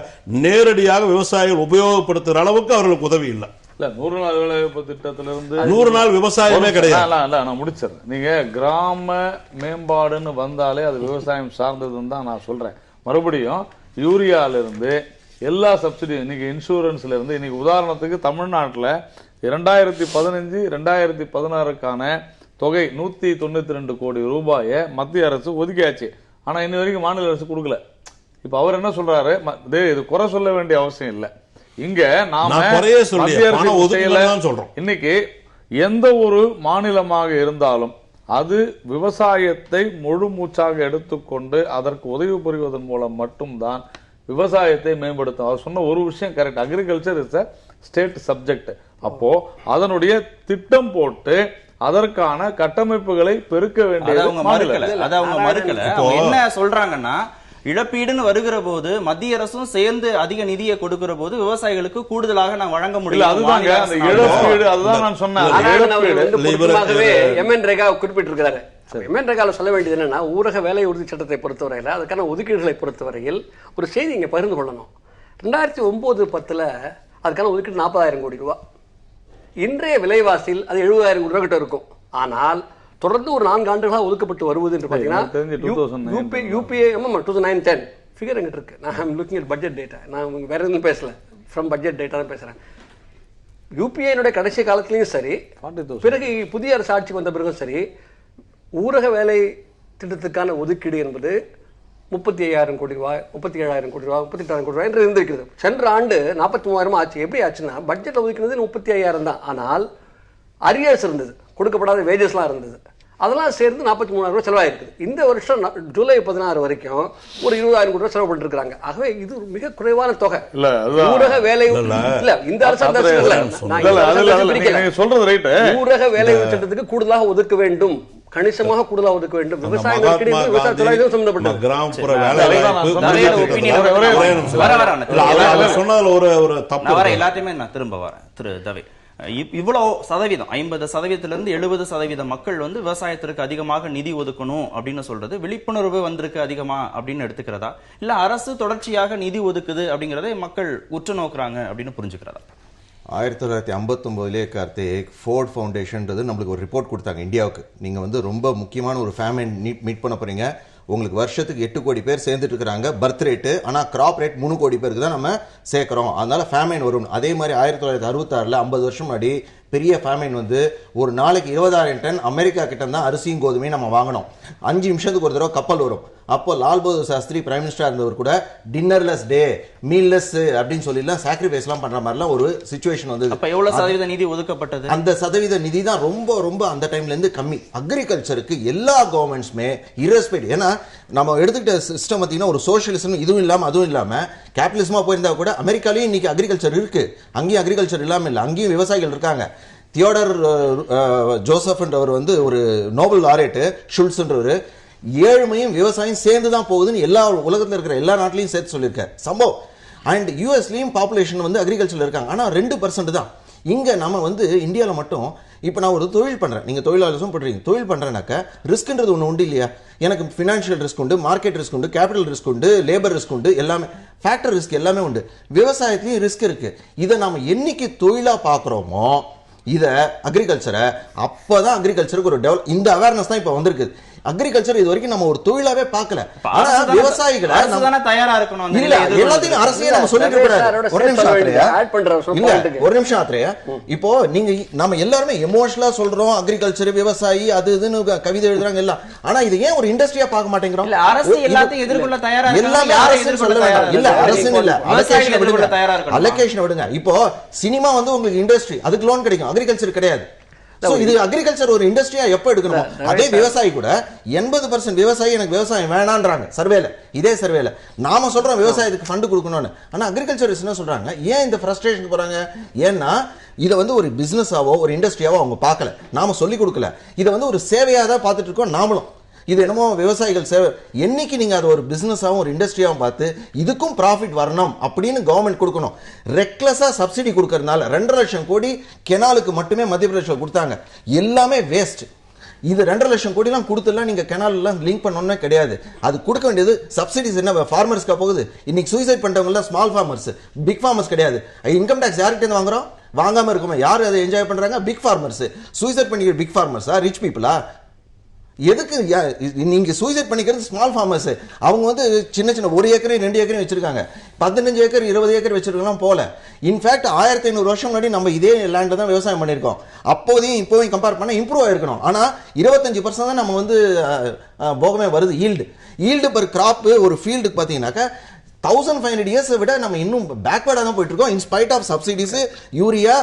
நேரடியாக விவசாயிகள் உபயோகப்படுத்துற அளவுக்கு அவர்களுக்கு உதவி இல்லை. 100 நாள் வேலைவாய்ப்பு திட்டத்திலிருந்து 100 நாள் விவசாயமே கிடையாது. நான் முடிச்சிடறேன். நீங்க கிராம மேம்பாடுன்னு வந்தாலே அது விவசாயம் சார்ந்ததுன்னு தான் நான் சொல்றேன். மறுபடியும் யூரியால இருந்து எல்லா சப்சிடியும், இன்னைக்கு இன்சூரன்ஸ்ல இருந்து, இன்னைக்கு உதாரணத்துக்கு தமிழ்நாட்டில் 2015 2016க்கான தொகை 192 கோடி ரூபாயை மத்திய அரசு ஒதுக்கியாச்சு. ஆனா இன்ன வரைக்கும் மாநில அரசு கொடுக்கல. இப்ப அவர் என்ன சொல்றாரு, இது குறை சொல்ல வேண்டிய அவசியம் இல்லை. இங்க நாம இன்னைக்கு எந்த ஒரு மாநிலமாக இருந்தாலும் அது விவசாயத்தை முழு மூச்சாக எடுத்துக்கொண்டு அதற்கு உதவி புரிவதன் மூலம் மட்டும்தான் விவசாயத்தை மேம்படுத்தும். அவர் சொன்ன ஒரு விஷயம் correct. Agriculture is a state subject. அப்போ அதனுடைய திட்டம் போட்டு அதற்கான கட்டமைப்புகளை பெருக்க வேண்டியது என்ன சொல்றாங்கன்னா, இழப்பீடுன்னு வருகிற போது மத்திய அரசும் சேர்ந்து அதிக நிதியை கொடுக்கிற போது விவசாயிகளுக்கு கூடுதலாக நான் வழங்க முடியும். குறிப்பிட்டிருக்கிறாரு. எம்என் ரேகால சொல்ல வேண்டியது என்னன்னா, ஊரக வேலை உறுதி சட்டத்தை பொறுத்தவரையில் அதுக்கான ஒதுக்கீடுகளை பொறுத்தவரையில் ஒரு செய்தி இங்க பகிர்ந்து கொள்ளணும். 2009-10 அதுக்கான ஒதுக்கீடு 40,000 கோடி ரூபாய். இன்றைய விலைவாசியில் அது 70,000 கோடி ரூபாய் கிட்ட இருக்கும். ஆனால் தொடர்ந்து ஒரு 4 ஆண்டுகளாக ஒதுக்கப்பட்டு வருவது என்று பார்த்தீங்கன்னா, யூபிஏ 2009-10 ஃபிகர் எங்கிட்ட இருக்கு. நான் லுக்கிங் அட் பட்ஜெட் டேட்டா. நான் வேற எதுவும் பேசல, ஃப்ரம் பட்ஜெட் டேட்டா தான் பேசுறேன். யூபிஏனுடைய கடைசி காலத்திலையும் சரி, பிறகு புதிய அரசு ஆட்சிக்கு வந்த பிறகும் சரி, ஊரக வேலை திட்டத்துக்கான ஒதுக்கீடு என்பது 35,000 கோடி ரூபாய், 37,000 கோடி ரூபாய், 38,000 கோடி ரூபாய் என்று இருந்திருக்கிறது. சென்ற ஆண்டு 43,000 ஆச்சு. எப்படி ஆச்சுன்னா, பட்ஜெட்ல ஒதுக்கினது 35,000 தான். ஆனால் அரியர்ஸ் இருந்தது, கொடுக்கப்படாத வேஜஸ்லாம் இருந்தது. அதெல்லாம் சேர்ந்து 43,000 ரூபாய் செலவாயிருக்குது. இந்த வருஷம் ஜூலை 16 வரைக்கும் ஒரு 20,000 கோடி ரூபாய் செலவு பண்ணிருக்காங்க. ஆகவே இது மிக குறைவான தொகை. ஊரக வேலை இல்ல இந்த அரசாங்க சொல்றது ரைட். ஊரக வேலை திட்டத்துக்கு கூடுதலாக ஒதுக்க வேண்டும், கணிசமாக கூடுதலாக ஒதுக்க வேண்டும். விவசாய நெருக்கடி விவசாய தொழிலும் சம்பந்தப்பட்டது. கிராமப்புற வேலை சொன்னதுல ஒரு தப்பு. எல்லாத்தையுமே நான் திரும்ப வரேன் திரு தவே. இவ்வளவு சதவீதம் 50% 70% மக்கள் வந்து விவசாயத்திற்கு அதிகமாக நிதி ஒதுக்கணும் அப்படின்னு சொல்றது விழிப்புணர்வு வந்திருக்கு அதிகமா அப்படின்னு எடுத்துக்கிறதா, இல்ல அரசு தொடர்ச்சியாக நிதி ஒதுக்குது அப்படிங்கறதை மக்கள் உற்று நோக்குறாங்க அப்படின்னு புரிஞ்சுக்கிறதா? 1959 கார்த்திக் ஃபோர்ட் ஃபவுண்டேஷன்ன்றது நம்மளுக்கு ஒரு ரிப்போர்ட் கொடுத்தாங்க இந்தியாவுக்கு. நீங்க வந்து ரொம்ப முக்கியமான ஒரு ஃபேமின் மீட் பண்ண போறீங்க, உங்களுக்கு வருஷத்துக்கு 8 கோடி பேர் சேர்ந்துட்டு இருக்காங்க பர்த் ரேட்டு, ஆனா கிராப் ரேட் 3 கோடி பேருக்கு தான் நம்ம சேர்க்கிறோம், அதனால ஃபேமைன் வரும். அதே மாதிரி 1966 50 வருஷம் முன்னாடி பெரிய ஃபேமைன் வந்து ஒரு நாளைக்கு 20,000 டன் அமெரிக்கா கிட்ட தான் அரிசியும் கோதுமையும் நம்ம வாங்கணும். 5 நிமிஷத்துக்கு ஒரு தடவை கப்பல் வரும். அப்போ லால் பகதூர் சாஸ்திரி பிரைம் மினிஸ்டர் இருந்தவர் கூட டின்னர்லெஸ் டே, மீல்லெஸ் அப்படின்னு சொல்லிலாம் சாக்ரிஃபைஸ்லாம் பண்ற மாதிரிலாம் ஒரு சிச்சுவேஷன் வந்து. அப்ப எவ்வளவு சதவீத நிதி ஒதுக்கப்பட்டது? அந்த சதவீத நிதி தான் ரொம்ப ரொம்ப அந்த டைம்ல இருந்து கம்மி. அக்ரிகல்ச்சருக்கு எல்லா கவர்மெண்ட்ஸுமே இரஸ்பெக்ட், ஏன்னா நம்ம எடுத்துக்கிட்ட சிஸ்டம் பார்த்தீங்கன்னா ஒரு சோசியலிசம் இதுவும் இல்லாம அதுவும் இல்லாம கேபிட்டலிசமா போயிருந்தா கூட அமெரிக்காலையும் இன்னைக்கு அக்ரிகல்ச்சர் இருக்கு, அங்கேயும் அக்ரிகல்ச்சர் இல்லாம இல்லை, அங்கேயும் விவசாயிகள் இருக்காங்க. தியோடர் ஜோசப்ன்றவர் வந்து ஒரு நோபல் லாரேட், ஷுல்ஸ்ன்றவர் ஏழ்மையும் விவசாயம் சேர்ந்து தான் போகுதுன்னு எல்லா உலகத்தில் இருக்கிற எல்லா நாட்டிலையும் சேர்த்து சொல்லியிருக்காரு சம்பவம். அண்ட் யூஎஸ்லயும் பாப்புலேஷன் வந்து அக்ரிகல்ச்சர்ல இருக்காங்க, ஆனா 2% தான். இங்க நம்ம வந்து இந்தியாவில் மட்டும் இப்போ நான் ஒரு தொழில் பண்றேன், நீங்க தொழிலாளர்களும் பண்றீங்க, தொழில் பண்றேனாக்க ரிஸ்க்ன்றது ஒன்று உண்டு இல்லையா? எனக்கு ஃபினான்ஷியல் ரிஸ்க் உண்டு, மார்க்கெட் ரிஸ்க் உண்டு, கேபிட்டல் ரிஸ்க் உண்டு, லேபர் ரிஸ்க் உண்டு, எல்லாமே ஃபேக்டர் ரிஸ்க் எல்லாமே உண்டு. விவசாயத்திலையும் ரிஸ்க் இருக்கு. இதை நாம என்னைக்கு தொழிலா பார்க்குறோமோ இத அக்ரிகல்ச்சரை, அப்பதான் அக்ரிகல்ச்சருக்கு ஒரு டெவலப், இந்த அவேர்னஸ் தான் இப்ப வந்திருக்கு. அக்ரிகல்ச்சர் இது வரைக்கும் நம்ம ஒரு தொழிலாவே பார்க்கல. ஆனா விவசாயிகளை தயாரா இருக்கணும். இல்ல எல்லாத்தையும் அரசியல் நம்ம சொல்லிட்டு கூடாது. ஒரு நிமிஷம் ஆத்திரையா, இப்போ நீங்க நம்ம எல்லாருமே எமோஷனலா சொல்றோம் அக்ரிகல்ச்சர் விவசாயி அது இதுன்னு கவிதை எழுதுறாங்க எல்லாம். ஆனா இது ஏன் ஒரு இண்டஸ்ட்ரியா பார்க்க மாட்டேங்கிறோம்? அரசு எல்லாத்தையும் எதிர்கொள்ள தயாரா இருக்கு. எல்லாமே அரசு சொல்ல வேண்டாம். இல்ல அரசு இல்ல, அலோகேஷன் விடுங்க, அலோகேஷன் விடுங்க. இப்போ சினிமா வந்து உங்களுக்கு இண்டஸ்ட்ரி, அதுக்கு லோன் கிடைக்கும், அக்ரிகல்ச்சர் கிடையாது. இது அக்ரிகல்ச்சர் ஒரு இண்டஸ்ட்ரியா எப்ப எடுக்கணும்? அதே விவசாயி கூட 80% விவசாயி எனக்கு விவசாயம் வேணான்றாங்க சர்வேல. இதே சர்வேல நாம சொல்றோம் விவசாயத்துக்கு ஃபண்ட் கொடுக்கணும்னு, ஆனா அக்ரிகல்ச்சரிஸ்ட் என்ன சொல்றாங்க? ஏன் இந்த ஃப்ரஸ்ட்ரேஷனுக்கு போறாங்க? ஏன்னா இதை வந்து ஒரு பிசினஸாவோ ஒரு இண்டஸ்ட்ரியாவோ அவங்க பார்க்கல, நாம சொல்லி கொடுக்கல. இதை வந்து ஒரு சேவையா தான் பார்த்துட்டு இருக்கோம் நாமளும். இது என்னமோ விவசாயிகள் சேவை, என்னைக்கு நீங்க அதை ஒரு பிசினஸாவும் ஒரு இண்டஸ்ட்ரியாவும் பார்த்து இதுக்கும் ப்ராஃபிட் வரணும் அப்படின்னு கவர்மெண்ட் கொடுக்கணும். ரெக்லஸா சப்சிடி கொடுக்கறதுனால 2.5 லட்சம் கோடி கெனாலுக்கு மட்டுமே மத்திய பிரதேசத்தில் கொடுத்தாங்க, எல்லாமே வேஸ்ட். இது 2.5 லட்சம் கோடிலாம் கொடுத்துலாம் நீங்க கெனால் எல்லாம் லிங்க் பண்ணணும்னே கிடையாது. அது கொடுக்க வேண்டியது சப்சிடிஸ் என்ன ஃபார்மர்ஸ்க்கா போகுது? இன்னைக்கு சூசைட் பண்றவங்க எல்லாம் ஸ்மால் ஃபார்மர்ஸ், பிக் ஃபார்மர்ஸ் கிடையாது. இன்கம் டாக்ஸ் யார்கிட்ட வாங்குறோம்? வாங்காம இருக்குமா? யாரு அதை என்ஜாய் பண்றாங்க? Big farmers. சூசைட் பண்ணிக்கிற பிக் ஃபார்மர்ஸா, ரிச் பீப்புளா? எதுக்கு நீங்க சூசைட் பண்ணிக்கிறது? Small farmers. அவங்க வந்து சின்ன சின்ன 1 ஏக்கரையும் 2 ஏக்கரையும் வச்சிருக்காங்க, 15 ஏக்கர் 20 ஏக்கர் வச்சிருக்கலாம் போல. இன்ஃபேக்ட் 1500 வருஷம் முன்னாடி நம்ம இதே லேண்ட்ல தான் விவசாயம் பண்ணியிருக்கோம். அப்போதையும் இப்போதையும் கம்பேர் பண்ணா இம்ப்ரூவ் ஆயிருக்கணும். ஆனா 25% தான் நம்ம வந்து போகமே வருது. ஈல்டு பர் கிராப் ஒரு ஃபீல்டுக்கு பாத்தீங்கன்னாக்கா 1500 இயர்ஸ் விட நம்ம இன்னும் பேக்வர்டா தான் போயிட்டு இருக்கோம். In spite of subsidies, urea,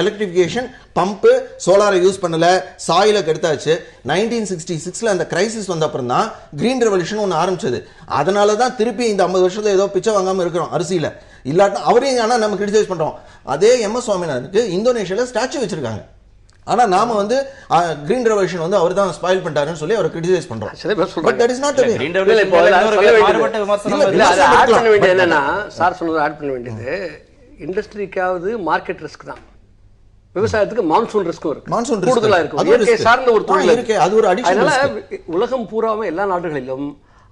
electrification, pump, சோலாரை யூஸ் பண்ணல, சாயில கெடுத்தாச்சு. 1966 அந்த கிரைசிஸ் வந்த அப்புறம் தான் கிரீன் ரெவல்யூஷன் ஒன்று ஆரம்பிச்சது. அதனால தான் திருப்பி இந்த 50 வருஷத்துல ஏதோ பிச்சை வாங்காம இருக்கிறோம் அரிசியில. இல்லாட்டா அவரையும் ஆனா நம்ம கிரிட்டிசைஸ் பண்றோம். அதே MS சுவாமிநாதனுக்கு இந்தோனேஷியால ஸ்டாச்சு வச்சிருக்காங்க, ஆனா நாம வந்து கிரீன் ரெவல்யூஷன் வந்து அவர் தான் ஸ்பாயில் பண்ணிட்டாருன்னு சொல்லி அவரை கிரிட்டிசைஸ் பண்றோம். But that is not the way. Green revolution add பண்ண வேண்டியது என்னன்னா, சார் சொன்னது ஆட் பண்ண வேண்டியது இண்டஸ்ட்ரிக்காவது மார்க்கெட் ரிஸ்க் தான், விவசாயத்துக்கு மான்சூன் ரிஸ்க்கும் இருக்கு, மான்சூன் கூடுதலா இருக்கு, இயற்கை சார்ந்த ஒரு தொழில் இருக்கு, அது ஒரு அடிஷனல். அதனால உலகம் பூராவும் எல்லா நாடுகளிலும்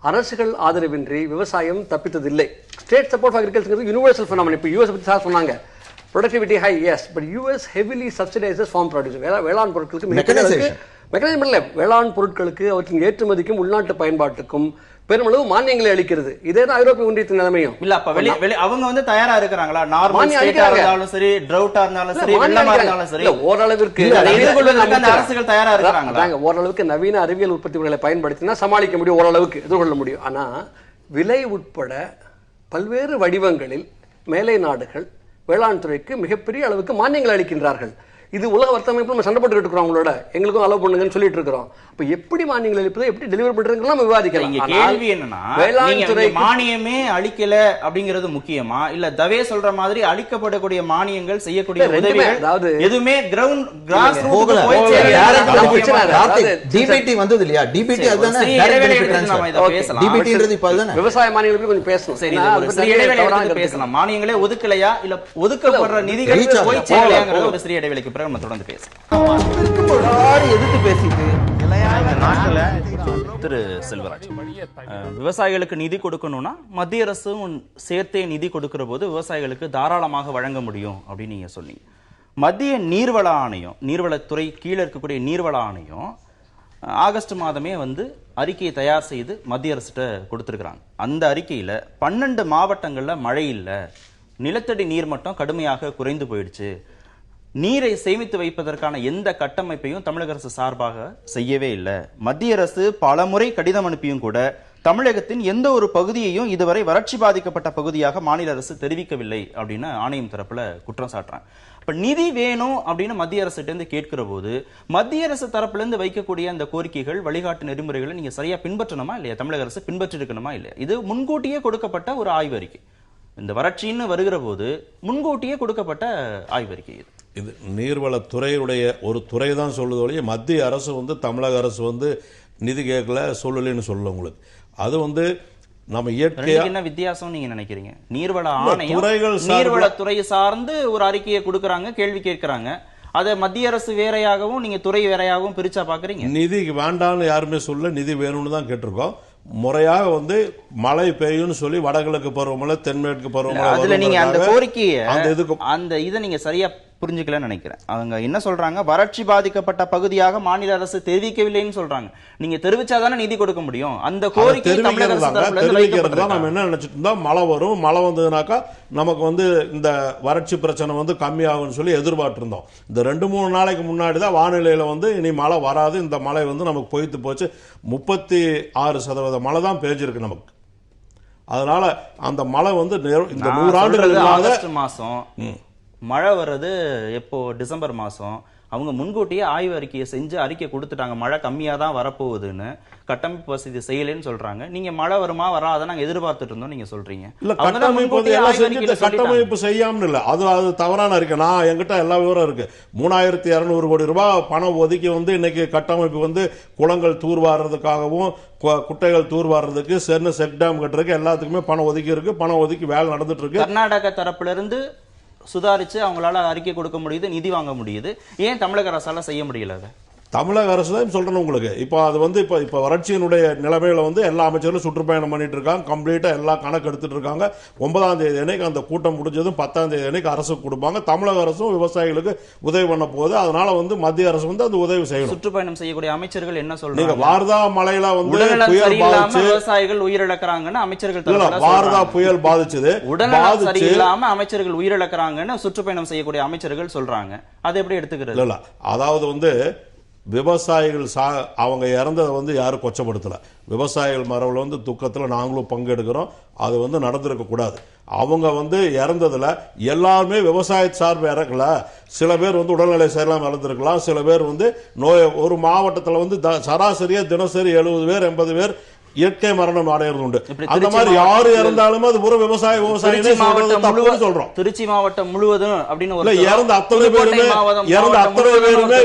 அரசுகள் ஆதரவின்றி விவசாயம் தப்பித்ததில்லை. State support for agriculture universal phenomenon. இப்போ யூஎஸ் பத்தி சார் சொன்னாங்க, productivity high, yes, but US heavily subsidizes farm produce. வேளாண் பொருட்களுக்கு மெக்கானிசம் இல்ல, வேளாண் பொருட்களுக்கு அவற்றின் ஏற்றுமதிக்கும் உள்நாட்டு பயன்பாட்டுக்கும் பெருமளவு மானியங்களை அளிக்கிறது. இதே தான் ஐரோப்பிய ஒன்றியத்தின் நிலைமையும் இல்ல. அப்ப அவங்க வந்து தயாரா இருக்கிறாங்களா? நார்மல் ஸ்டேட்டா இருந்தாலும் சரி, ட்ரவுட்டா இருந்தாலும் சரி, வெள்ளமா இருந்தாலும் சரி, ஓரளவிற்கு அரசுகள் தயாரா இருக்காங்களா? ஓரளவுக்கு நவீன அறிவியல் உற்பத்தி முறைகளை பயன்படுத்தினா சமாளிக்க முடியும், ஓரளவுக்கு எதிர்கொள்ள முடியும். ஆனா விலை உட்பட பல்வேறு வடிவங்களில் மேலை நாடுகள் வேளாண் துறைக்கு மிகப்பெரிய அளவுக்கு மானியங்கள் அளிக்கின்றார்கள். இது உலக வர்த்தக அமைப்பு நம்ம சண்டை போட்டுக்கிட்டு இருக்கிறோம், அவங்களோட எங்களுக்கும் அலோவ் பண்ணுங்கன்னு சொல்லிட்டு இருக்கிறோம். இப்போ எப்படி மானியங்கள் அளிப்பது, எப்படி டெலிவரி பண்றதுன்னு நம்ம விவாதிக்கலாம். இங்க கேள்வி என்னன்னா, நீங்க மானியமே அளிக்கல அப்படிங்கிறது முக்கியமா, இல்ல தவே சொல்ற மாதிரி அளிக்கப்படக்கூடிய மானியங்கள் செய்யக்கூடிய உதவிகள் எதுவுமே கிராஸ் ரூட்ல போய் சேரல. டிபிடி வந்தது இல்லையா? டிபிடி அதுதானே டிபிடின்றது இப்ப அதுதானே. விவசாய மானியங்களை கொஞ்சம் பேசணும். சரி, ஒரு சிறிய இடைவேளை எடுத்து பேசலாம். மானியங்களே ஒதுக்கலையா இல்ல ஒதுக்கப்படுற நிதிகள் போய் சேரலையாங்கறது ஒரு சிறிய இடைவேளைக்கு பிறகு நம்ம தொடர்ந்து பேசலாம். எதிர்த்து பேசிட்டு திரு செல்வராஜ், விவசாயிகளுக்கு நிதி கொடுக்கணும்னா மத்திய அரசும் சேர்த்தே நிதி கொடுக்கிற போது விவசாயிகளுக்கு தாராளமாக வழங்க முடியும் அப்படின்னு நீங்க சொன்னீங்க. மத்திய நீர்வள ஆணையம், நீர்வளத்துறை கீழே இருக்கக்கூடிய நீர்வள ஆணையம் ஆகஸ்ட் மாதமே அறிக்கையை தயார் செய்து மத்திய அரசிட்ட கொடுத்திருக்கிறாங்க. அந்த அறிக்கையில 12 மாவட்டங்கள்ல மழை இல்லை, நிலத்தடி நீர் மட்டம் கடுமையாக குறைந்து போயிடுச்சு, நீரை சேமித்து வைப்பதற்கான எந்த கட்டமைப்பையும் தமிழக அரசு சார்பாக செய்யவே இல்லை, மத்திய அரசு பல முறை கடிதம் அனுப்பியும் கூட தமிழகத்தின் எந்த ஒரு பகுதியையும் இதுவரை வறட்சி பாதிக்கப்பட்ட பகுதியாக மாநில அரசு தெரிவிக்கவில்லை அப்படின்னு ஆணையம் தரப்புல குற்றம் சாட்டுறாங்க. இப்ப நிதி வேணும் அப்படின்னு மத்திய அரசிட்ட இருந்து கேட்கிற போது மத்திய அரசு தரப்புல இருந்து வைக்கக்கூடிய அந்த கோரிக்கைகள், வழிகாட்டு நெறிமுறைகளை நீங்க சரியா பின்பற்றணுமா இல்லையா? தமிழக அரசு பின்பற்றி இருக்கணுமா இல்லையா? இது முன்கூட்டியே கொடுக்கப்பட்ட ஒரு ஆய்வறிக்கை. இந்த வறட்சின்னு வருகிற போது முன்கூட்டியே கொடுக்கப்பட்ட ஆய்வறிக்கை இது. இது நீர்வளத்துறையுடைய ஒரு துறை தான் சொல்லுது ஒழிய மத்திய அரசு தமிழக அரசு நிதி கேட்கல சொல்லலன்னு சொல்லல. உங்களுக்கு அது நம்ம இயற்கையா என்ன வித்தியாசம் நீங்க நினைக்கிறீங்க? நீர்வள ஆணையம் நீர்வளத்துறை சார்ந்து ஒரு அறிக்கையை கொடுக்கறாங்க, கேள்வி கேட்கறாங்க. அதை மத்திய அரசு வேறையாகவும் நீங்க துறை வேறையாகவும் பிரிச்சா பாக்குறீங்க. நிதி வேண்டாம்னு யாருமே சொல்ல, நிதி வேணும்னு தான் கேட்டிருக்கோம். முறையாக மழை பெய்யும்னு சொல்லி வடகிழக்கு பருவமழை, தென்மேற்கு பருவமழை, அதுல நீங்க அந்த கோரிக்கையை அந்த இதை நீங்க சரியா புரிஞ்சுக்கலன்னு நினைக்கிறேன். அவங்க என்ன சொல்றாங்க, வறட்சி பாதிக்கப்பட்ட பகுதியாக மாநில அரசு தெரிவிக்கவில்லைன்னு சொல்றாங்க. நீங்க தெரிவிச்சாதானே நிதி கொடுக்க முடியும். அந்த கோரிக்கை தமிழக அரசு தரப்புல இருந்து வைக்கப்படுது. நம்ம என்ன நினைச்சிட்டு இருந்தா, மழை வரும், மழை வந்ததுனாக்கா நமக்கு இந்த வறட்சி பிரச்சனை கம்மியாகும்னு சொல்லி எதிர்பார்த்து இருந்தோம். இந்த 2-3 நாளைக்கு முன்னாடி தான் வானிலையில இனி மழை வராது, இந்த மழை நமக்கு பொய்த்து போச்சு, 36% மழை தான் பெய்ஞ்சிருக்கு நமக்கு. அதனால அந்த மழை இந்த 100 ஆண்டுகள் ஆகஸ்ட் மாசம் மழை வர்றது எப்போ? டிசம்பர் மாசம். அவங்க முன்கூட்டியே ஆய்வு அறிக்கையை செஞ்சு அறிக்கை கொடுத்துட்டாங்க, மழை கம்மியா தான் வரப்போகுதுன்னு, கட்டமைப்பு வசதி செய்யலன்னு சொல்றாங்க. நீங்க மழை வருமா வராத நாங்க எதிர்பார்த்துட்டு இருந்தோம் நீங்க சொல்றீங்க. இல்ல, கட்டமைப்பு செய்யாம இல்ல, அது தவறான அறிக்கை. நான் என்கிட்ட எல்லா விவரம் இருக்கு. 3200 கோடி ரூபாய் பணம் ஒதுக்கி இன்னைக்கு கட்டமைப்பு குளங்கள் தூர்வாடுறதுக்காகவும் குட்டைகள் தூர்வாடுறதுக்கு, செக் டேம் கட்டுறதுக்கு எல்லாத்துக்குமே பணம் ஒதுக்கி இருக்கு. பணம் ஒதுக்கி வேலை நடந்துட்டு இருக்கு. கர்நாடக தரப்புல இருந்து சுதாரிச்சு அவங்களால அறிக்கை கொடுக்க முடியுது, நிதி வாங்க முடியுது. ஏன் தமிழக அரசால செய்ய முடியல? தமிழக அரசு தான் சொல்றேன் உங்களுக்கு. இப்போ அது இப்போ வறட்சியினுடைய நிலைமையில எல்லா அமைச்சர்களும் சுற்றுப்பயணம் பண்ணிட்டு இருக்காங்க, கம்ப்ளீட்டா எல்லா கணக்கு எடுத்துட்டு இருக்காங்க. 9ஆம் தேதி அன்னைக்கு அந்த கூட்டம் முடிஞ்சதும் 10ஆம் தேதி அன்னைக்கு அரசுக்கு கொடுப்பாங்க. தமிழக அரசும் விவசாயிகளுக்கு உதவி பண்ண போகுது. அதனால மத்திய அரசு அந்த உதவி செய்யணும். சுற்றுப்பயணம் செய்யக்கூடிய அமைச்சர்கள் என்ன சொல்றாங்க? வார்தா மழையில புயல் பாதிச்சு விவசாயிகள் உயிரிழக்கிறாங்கன்னு அமைச்சர்கள், வார்தா புயல் பாதிச்சது, உடல்நலம் சரியில்லாம அமைச்சர்கள் உயிரிழக்கிறாங்கன்னு சுற்றுப்பயணம் செய்யக்கூடிய அமைச்சர்கள் சொல்றாங்க. அதை எப்படி எடுத்துக்கிறது? இல்ல, அதாவது விவசாயிகள் அவங்க இறந்ததை யாரும் கொச்சப்படுத்தல. விவசாயிகள் மரபில் துக்கத்தில் நாங்களும் பங்கெடுக்கிறோம். அது நடந்திருக்க கூடாது. அவங்க இறந்ததுல எல்லாருமே விவசாய சார்பு இறக்கல. சில பேர் உடல்நிலை சரியில்லாம இறந்திருக்கலாம். சில பேர் நோய், ஒரு மாவட்டத்தில் சராசரியா தினசரி 70 பேர் 80 பேர் இயற்கை மரணம் அடையிறது உண்டு. அந்த மாதிரி யாரு இறந்தாலும் அது ஒரு விவசாய சொல்றோம். திருச்சி மாவட்டம் முழுவதும் அப்படின்னு இறந்த அத்தனை பேருமே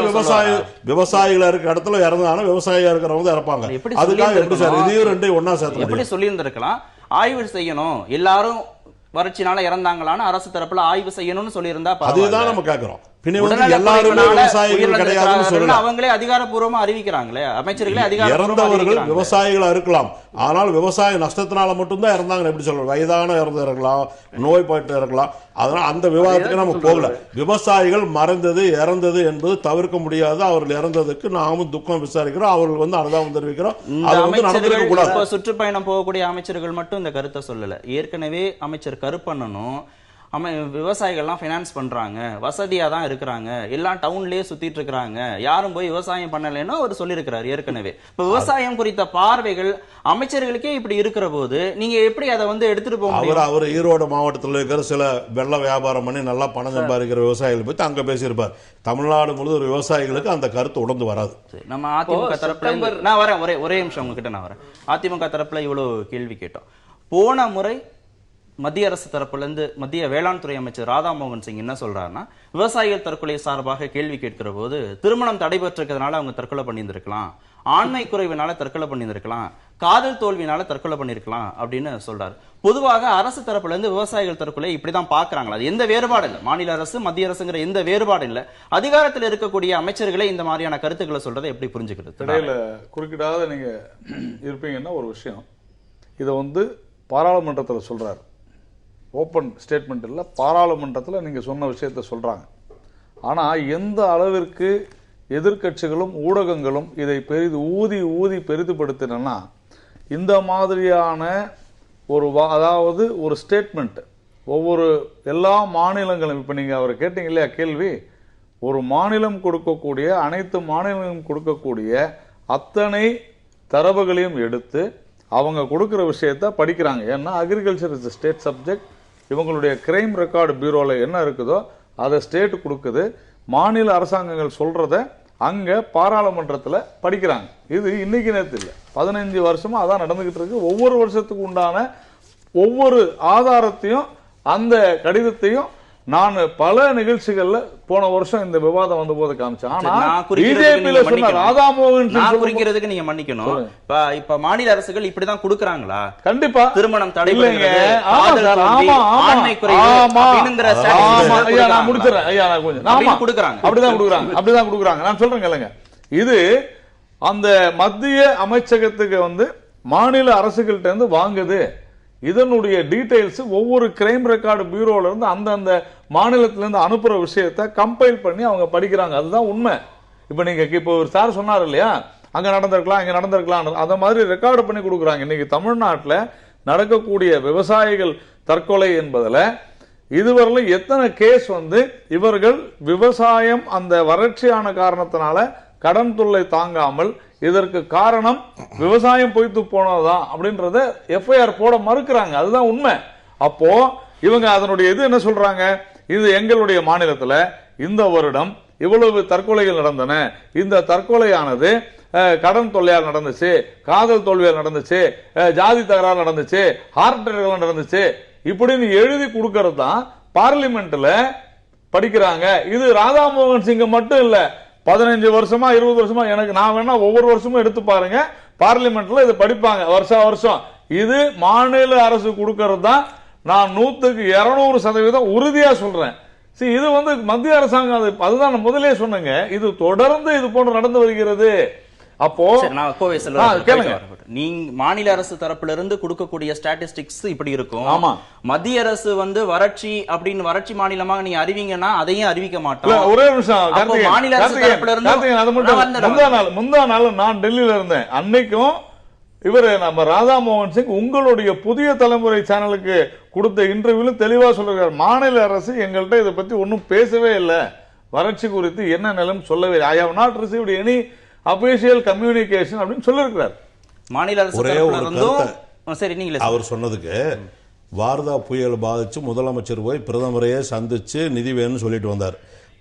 விவசாயிகளா இருக்கிற இடத்துல இறந்தாலும் விவசாயியா இருக்கிறவங்க இறப்பாங்க. அதுக்காக எப்படி சார் இதையும் 2 ஒன்னா சேர்த்து எப்படி சொல்லி இருந்திருக்கலாம்? ஆய்வு செய்யணும், எல்லாரும் வறட்சினால இறந்தாங்களான்னு அரசு தரப்புல ஆய்வு செய்யணும்னு சொல்லி இருந்தா அதுதான் நம்ம கேட்கிறோம். அவங்களே அதிகாரப்பூர்வமா அறிவிக்கிறாங்களே, அமைச்சர்களே இறந்தவர்கள் விவசாயிகளா இருக்கலாம். ஆனால் விவசாய நஷ்டத்தினால மட்டும்தான் இறந்தாங்க எப்படி சொல்றோம்? வயதான இறந்து இருக்கலாம், நோய்பட்டு இருக்கலாம். அதனால அந்த விவாதத்துக்கு நம்ம போகல. விவசாயிகள் மறைந்தது இறந்தது என்பது தவிர்க்க முடியாது. அவர்கள் இறந்ததுக்கு நாமும் துக்கம் விசாரிக்கிறோம். அவர்கள் அனுதாபம் தெரிவிக்கிறோம். நடந்திருக்க கூடாது. சுற்றுப்பயணம் போகக்கூடிய அமைச்சர்கள் மட்டும் இந்த கருத்தை சொல்லல. ஏற்கனவே அமைச்சர் கருப்பண்ணனும் விவசாயிகள்லாம் ஃபைனான்ஸ் பண்றாங்க, வசதியா தான் இருக்கிறாங்க, எல்லாம் டவுன்லயே சுத்திட்டு இருக்காங்க, யாரும் போய் விவசாயம் பண்ணலைன்னு அவர் சொல்லியிருக்கிறார் ஏற்கனவே. இப்ப விவசாயம் குறித்த பார்வைகள் அமைச்சர்களுக்கே இப்படி இருக்கிற போது நீங்க எப்படி அதை வந்து எடுத்துட்டு போக முடியும்? அவர் ஈரோடு மாவட்டத்தில் இருக்கிற சில வெள்ள வியாபாரம் பண்ணி நல்லா பணம் சம்பாதிக்கிற விவசாயிகளை பத்தி அங்க பேசியிருப்பார். தமிழ்நாடு முழுவதும் விவசாயிகளுக்கு அந்த கருத்து உணர்ந்து வராது. நம்ம அதிமுக தரப்புல நான் வரேன், ஒரே நிமிஷம் உங்ககிட்ட நான் வரேன். அதிமுக தரப்புல இவ்வளவு கேள்வி கேட்டோம். போன முறை மத்திய அரசு தரப்புல இருந்து மத்திய வேளாண் துறை அமைச்சர் ராதா மோகன் சிங் என்ன சொல்றாருன்னா, விவசாயிகள் தற்கொலை சார்பாக கேள்வி கேட்கிற போது திருமணம் தடைபெற்றிருக்கிறதுனால அவங்க தற்கொலை பண்ணியிருந்திருக்கலாம், ஆண்மை குறைவினால தற்கொலை பண்ணியிருந்திருக்கலாம், காதல் தோல்வினால தற்கொலை பண்ணிருக்கலாம் அப்படின்னு சொல்றாரு. பொதுவாக அரசு தரப்புல இருந்து விவசாயிகள் தற்கொலை இப்படிதான் பாக்குறாங்களா? அது எந்த வேறுபாடு இல்லை, மாநில அரசு மத்திய அரசுங்கிற எந்த வேறுபாடு இல்லை. அதிகாரத்தில் இருக்கக்கூடிய அமைச்சர்களே இந்த மாதிரியான கருத்துக்களை சொல்றதை எப்படி புரிஞ்சுக்கிறது? இடையில குறுக்கிடாத நீங்க இருப்பீங்கன்னா ஒரு விஷயம், இதை வந்து பாராளுமன்றத்தில் சொல்றாரு, ஓப்பன் ஸ்டேட்மெண்ட் இல்லை, பாராளுமன்றத்தில் நீங்க சொன்ன விஷயத்த சொல்றாங்க. ஆனா எந்த அளவிற்கு எதிர்க்கட்சிகளும் ஊடகங்களும் இதை ஊதி பெரிதுபடுத்தினா, இந்த மாதிரியான அதாவது ஒரு ஸ்டேட்மெண்ட் ஒவ்வொரு எல்லா மாநிலங்களும், இப்ப நீங்க அவரை கேட்டீங்க இல்லையா கேள்வி, ஒரு மாநிலம் கொடுக்கக்கூடிய அனைத்து மாநிலங்களும் கொடுக்கக்கூடிய அத்தனை தரவுகளையும் எடுத்து அவங்க கொடுக்கிற விஷயத்த படிக்கிறாங்க. ஏன்னா அக்ரிகல்ச்சர் இஸ் ஸ்டேட் சப்ஜெக்ட். இவங்களுடைய கிரைம் ரெக்கார்டு பியூரோல என்ன இருக்குதோ அதை ஸ்டேட் கொடுக்குது. மாநில அரசாங்கங்கள் சொல்றத அங்க பாராளுமன்றத்தில் படிக்கிறாங்க. இது இன்னைக்கு நேரத்தில் இல்லை, 15 வருஷமா அதான் நடந்துகிட்டு இருக்கு. ஒவ்வொரு வருஷத்துக்கு உண்டான ஒவ்வொரு ஆதாரத்தையும் அந்த கடிதத்தையும் நான் பல நிகழ்ச்சிகள்ல போன வருஷம் இந்த விவாதம் வந்த போது காமிச்சேன். ஆனா பிஜேபியில சொன்ன ராதா மோகன் சிங் குறிக்கிறதுக்கு நீங்க மன்னிக்கணும். இப்ப மாநில அரசுகள் இப்படிதான் கொடுக்கறாங்களா? கண்டிப்பா திருமணம் தடை இல்லைங்க. நான் முடிச்சிடறேன் ஐயா, நான் கொஞ்சம் அப்படிதான் கொடுக்குறாங்க. நான் சொல்றேன் இல்லைங்க, இது அந்த மத்திய அமைச்சகத்துக்கு வந்து மாநில அரசுகள்கிட்ட இருந்து வாங்குது. இதனுடைய டீடைல்ஸ் ஒவ்வொரு கிரைம் ரெக்கார்டு பியூரோல இருந்து அந்தந்த மாநிலத்திலிருந்து அனுப்புற விஷயத்தை கம்பைல் பண்ணி அவங்க படிக்கிறாங்க. அதுதான் உண்மை. இப்ப நீங்க இப்போ ஒரு சார் சொன்னார் இல்லையா, அங்க நடந்திருக்கலாம் இங்க நடந்திருக்கலாம், அத மாதிரி ரெக்கார்டு பண்ணி கொடுக்குறாங்க. இன்னைக்கு தமிழ்நாட்டில் நடக்கக்கூடிய விவசாயிகள் தற்கொலை என்பதுல இதுவரையிலும் எத்தனை கேஸ் வந்து இவர்கள் விவசாயம் அந்த வறட்சியான காரணத்தினால கடன் தொல்லை தாங்காமல் இதற்கு காரணம் விவசாயம் பொய்த்து போனதுதான் அப்படின்றத எஃப்ஐஆர் போட மறுக்கிறாங்க. அதுதான் உண்மை. அப்போ இவங்க அதனுடைய இது என்ன சொல்றாங்க, இது எங்களுடைய மாநிலத்தில் இந்த வருடம் இவ்வளவு தற்கொலைகள் நடந்தன, இந்த தற்கொலையானது கடன் தொல்லையால் நடந்துச்சு, காதல் தோல்வியால் நடந்துச்சு, ஜாதி தகராறு நடந்துச்சு, ஹார்ட் அட்டாக் நடந்துச்சு, இப்படின்னு எழுதி கொடுக்கறது தான் பார்லிமெண்ட்ல படிக்கிறாங்க. இது ராதா மோகன் சிங் மட்டும் இல்ல, 15 வருஷமா 20 வருஷமா எனக்கு நான் வேணா ஒவ்வொரு வருஷமும் எடுத்து பாருங்க, பார்லிமெண்ட்ல இதை படிப்பாங்க வருஷம். இது மாநில அரசு கொடுக்கறது தான். நான் 100% உறுதியா சொல்றேன். இது வந்து மத்திய அரசாங்கம், அதுதான் நான் முதலே சொன்னேங்க, இது தொடர்ந்து இது போன்று நடந்து வருகிறது. அப்போ நீங்க மாநில அரசு தரப்புல இருந்து கொடுக்கக்கூடிய ஸ்டாட்டிஸ்டிக்ஸ் இப்படி இருக்கும். ஆமா, மத்திய அரசு வந்து வறட்சி அப்படின்னு வறட்சி மாநிலமாக நீங்க அறிவிங்கன்னா அதையும் அறிவிக்க மாட்டோம். ஒரே நிமிஷம், மாநில அரசு தரப்புல இருந்து முந்தா நாள் நான் டெல்லியில இருந்தேன். அன்னைக்கும் இவர் நம்ம ராதா மோகன் சிங் உங்களுடைய புதிய தலைமுறை சேனலுக்கு கொடுத்த இன்டர்வியூல தெளிவா சொல்றாரு, மாநில அரசு எங்கள்கிட்ட இதை பத்தி ஒன்னும் பேசவே இல்லை, வறட்சி குறித்து என்ன நிலம் சொல்லவே இல்லை, I have not received any official communication அப்படின்னு சொல்லிருக்கிறார். மாநில அரசு அவர் சொன்னதுக்கு வார்தா புயல் பாதிச்சு முதலமைச்சர் போய் பிரதமரையே சந்திச்சு நிதி வேணும்னு சொல்லிட்டு வந்தார்.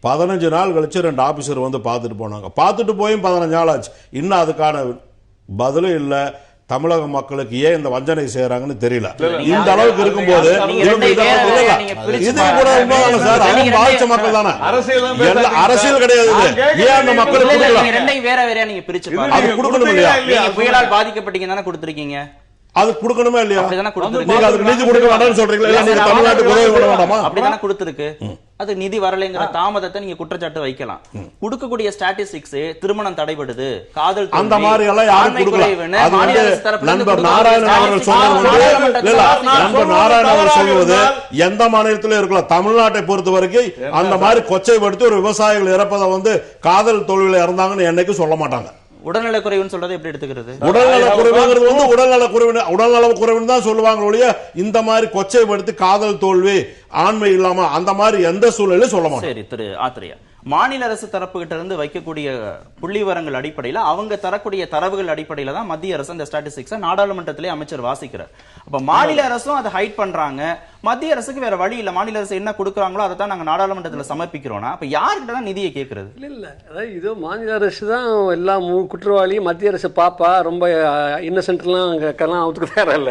15 நாள் கழிச்சு 2 ஆபீசர் வந்து பார்த்துட்டு போனாங்க. பார்த்துட்டு போயும் 15 நாள் ஆச்சு, இன்னும் அதுக்கான பதிலும் இல்ல. தமிழக மக்களுக்கு ஏன் இந்த வஞ்சனை செய்யறாங்கன்னு தெரியல. இந்த அளவுக்கு இருக்கும்போது மக்கள் தானே, அரசியல் கிடையாது. ஏன் அந்த மக்களுக்கு அது கொடுக்கணும் இல்லையா? புயலால் பாதிக்கப்பட்டீங்க தானே கொடுத்திருக்கீங்க, அது கொடுக்கணுமா இல்லையா? நீங்க அதுக்கு நிதி கொடுக்க வேண்டாம்னு சொல்றீங்களா? தமிழ்நாட்டுக்கு உதவி பண்ண வேண்டாமா? அப்படிதானே கொடுத்திருக்கு. அது நிதி வரலைங்கிற தாமதத்தை நீங்க குற்றச்சாட்டு வைக்கலாம். கொடுக்கக்கூடிய ஸ்டாட்டிஸ்டிக்ஸ் திருமணம் தடைபடுது, காதல் அந்த மாதிரி எல்லாம் யாரும் கொடுக்கல. அது வந்து நண்பர் நாராயணன் அவர்கள் சொன்னது, நண்பர் நாராயணன் அவர்கள் சொல்வது எந்த மாநிலத்திலும் இருக்கலாம். தமிழ்நாட்டை பொறுத்த வரைக்கும் அந்த மாதிரி கொச்சைப்படுத்தி ஒரு விவசாயிகள் இறப்பதை வந்து காதல் தோல்வியில இறந்தாங்கன்னு என்னைக்கும் சொல்ல மாட்டாங்க. உடல்நல குறைவுன்னு சொல்றது எப்படி எடுத்துக்கிறது? உடல்நல குறைவுங்கிறது வந்து உடல்நல குறைவுன்னு தான் சொல்லுவாங்க ஒழிய இந்த மாதிரி கொச்சைப்படுத்தி காதல் தோல்வி ஆண்மை இல்லாம அந்த மாதிரி எந்த சூழலும் சொல்ல மாட்டோம். சரி திரு ஆத்ரேயா, மாநில அரசு தரப்பு கிட்ட இருந்து வைக்கக்கூடிய புள்ளிவரங்கள் அடிப்படையில் அவங்க தரக்கூடிய தரவுகள் அடிப்படையில் தான் மத்திய அரசு அந்த ஸ்டாட்டிஸ்டிக்ஸை நாடாளுமன்றத்திலே அமைச்சர் வாசிக்கிறார். அப்ப மாநில அரசும் அதை ஹைட் பண்றாங்க, மத்திய அரசுக்கு வேற வழி இல்ல, மாநில அரசு என்ன கொடுக்குறாங்களோ அதை தான் நாங்க நாடாளுமன்றத்தில் சமர்ப்பிக்கிறோம்னா அப்ப யார்கிட்ட தான் நிதியை கேட்கறது? இல்ல அதாவது இதோ மாநில அரசு தான் எல்லா குற்றவாளி, மத்திய அரசு பாப்பா ரொம்ப இன்னசென்ட்லாம் அங்கெல்லாம் அவுத்துக்கு தயாரா இல்ல.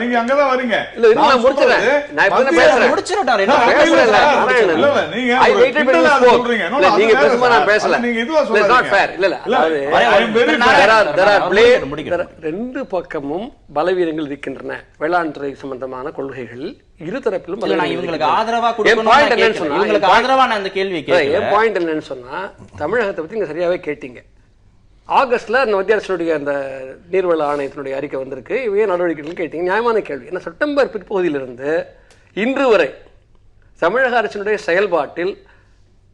நீங்க அங்கதான் வரீங்க. ரெண்டு பக்கமும் பலவீனங்கள் இருக்கின்றன. வேளாண் துறை சம்பந்தமான கொள்கைகள் இரு தரப்பிலும் என்னன்னு சொன்னா, தமிழகத்தை பத்தி நீங்க சரியாவே கேட்டீங்க. ஆகஸ்ட்ல மத்திய அரசுடைய அந்த நீர்வள ஆணையத்தினுடைய அறிக்கை வந்திருக்கு, இவையே நடவடிக்கைகள் கேட்டீங்க. நியாயமான கேள்வி. ஏன்னா செப்டம்பர் பிற்பகுதியிலிருந்து இன்று வரை தமிழக அரசினுடைய செயல்பாட்டில்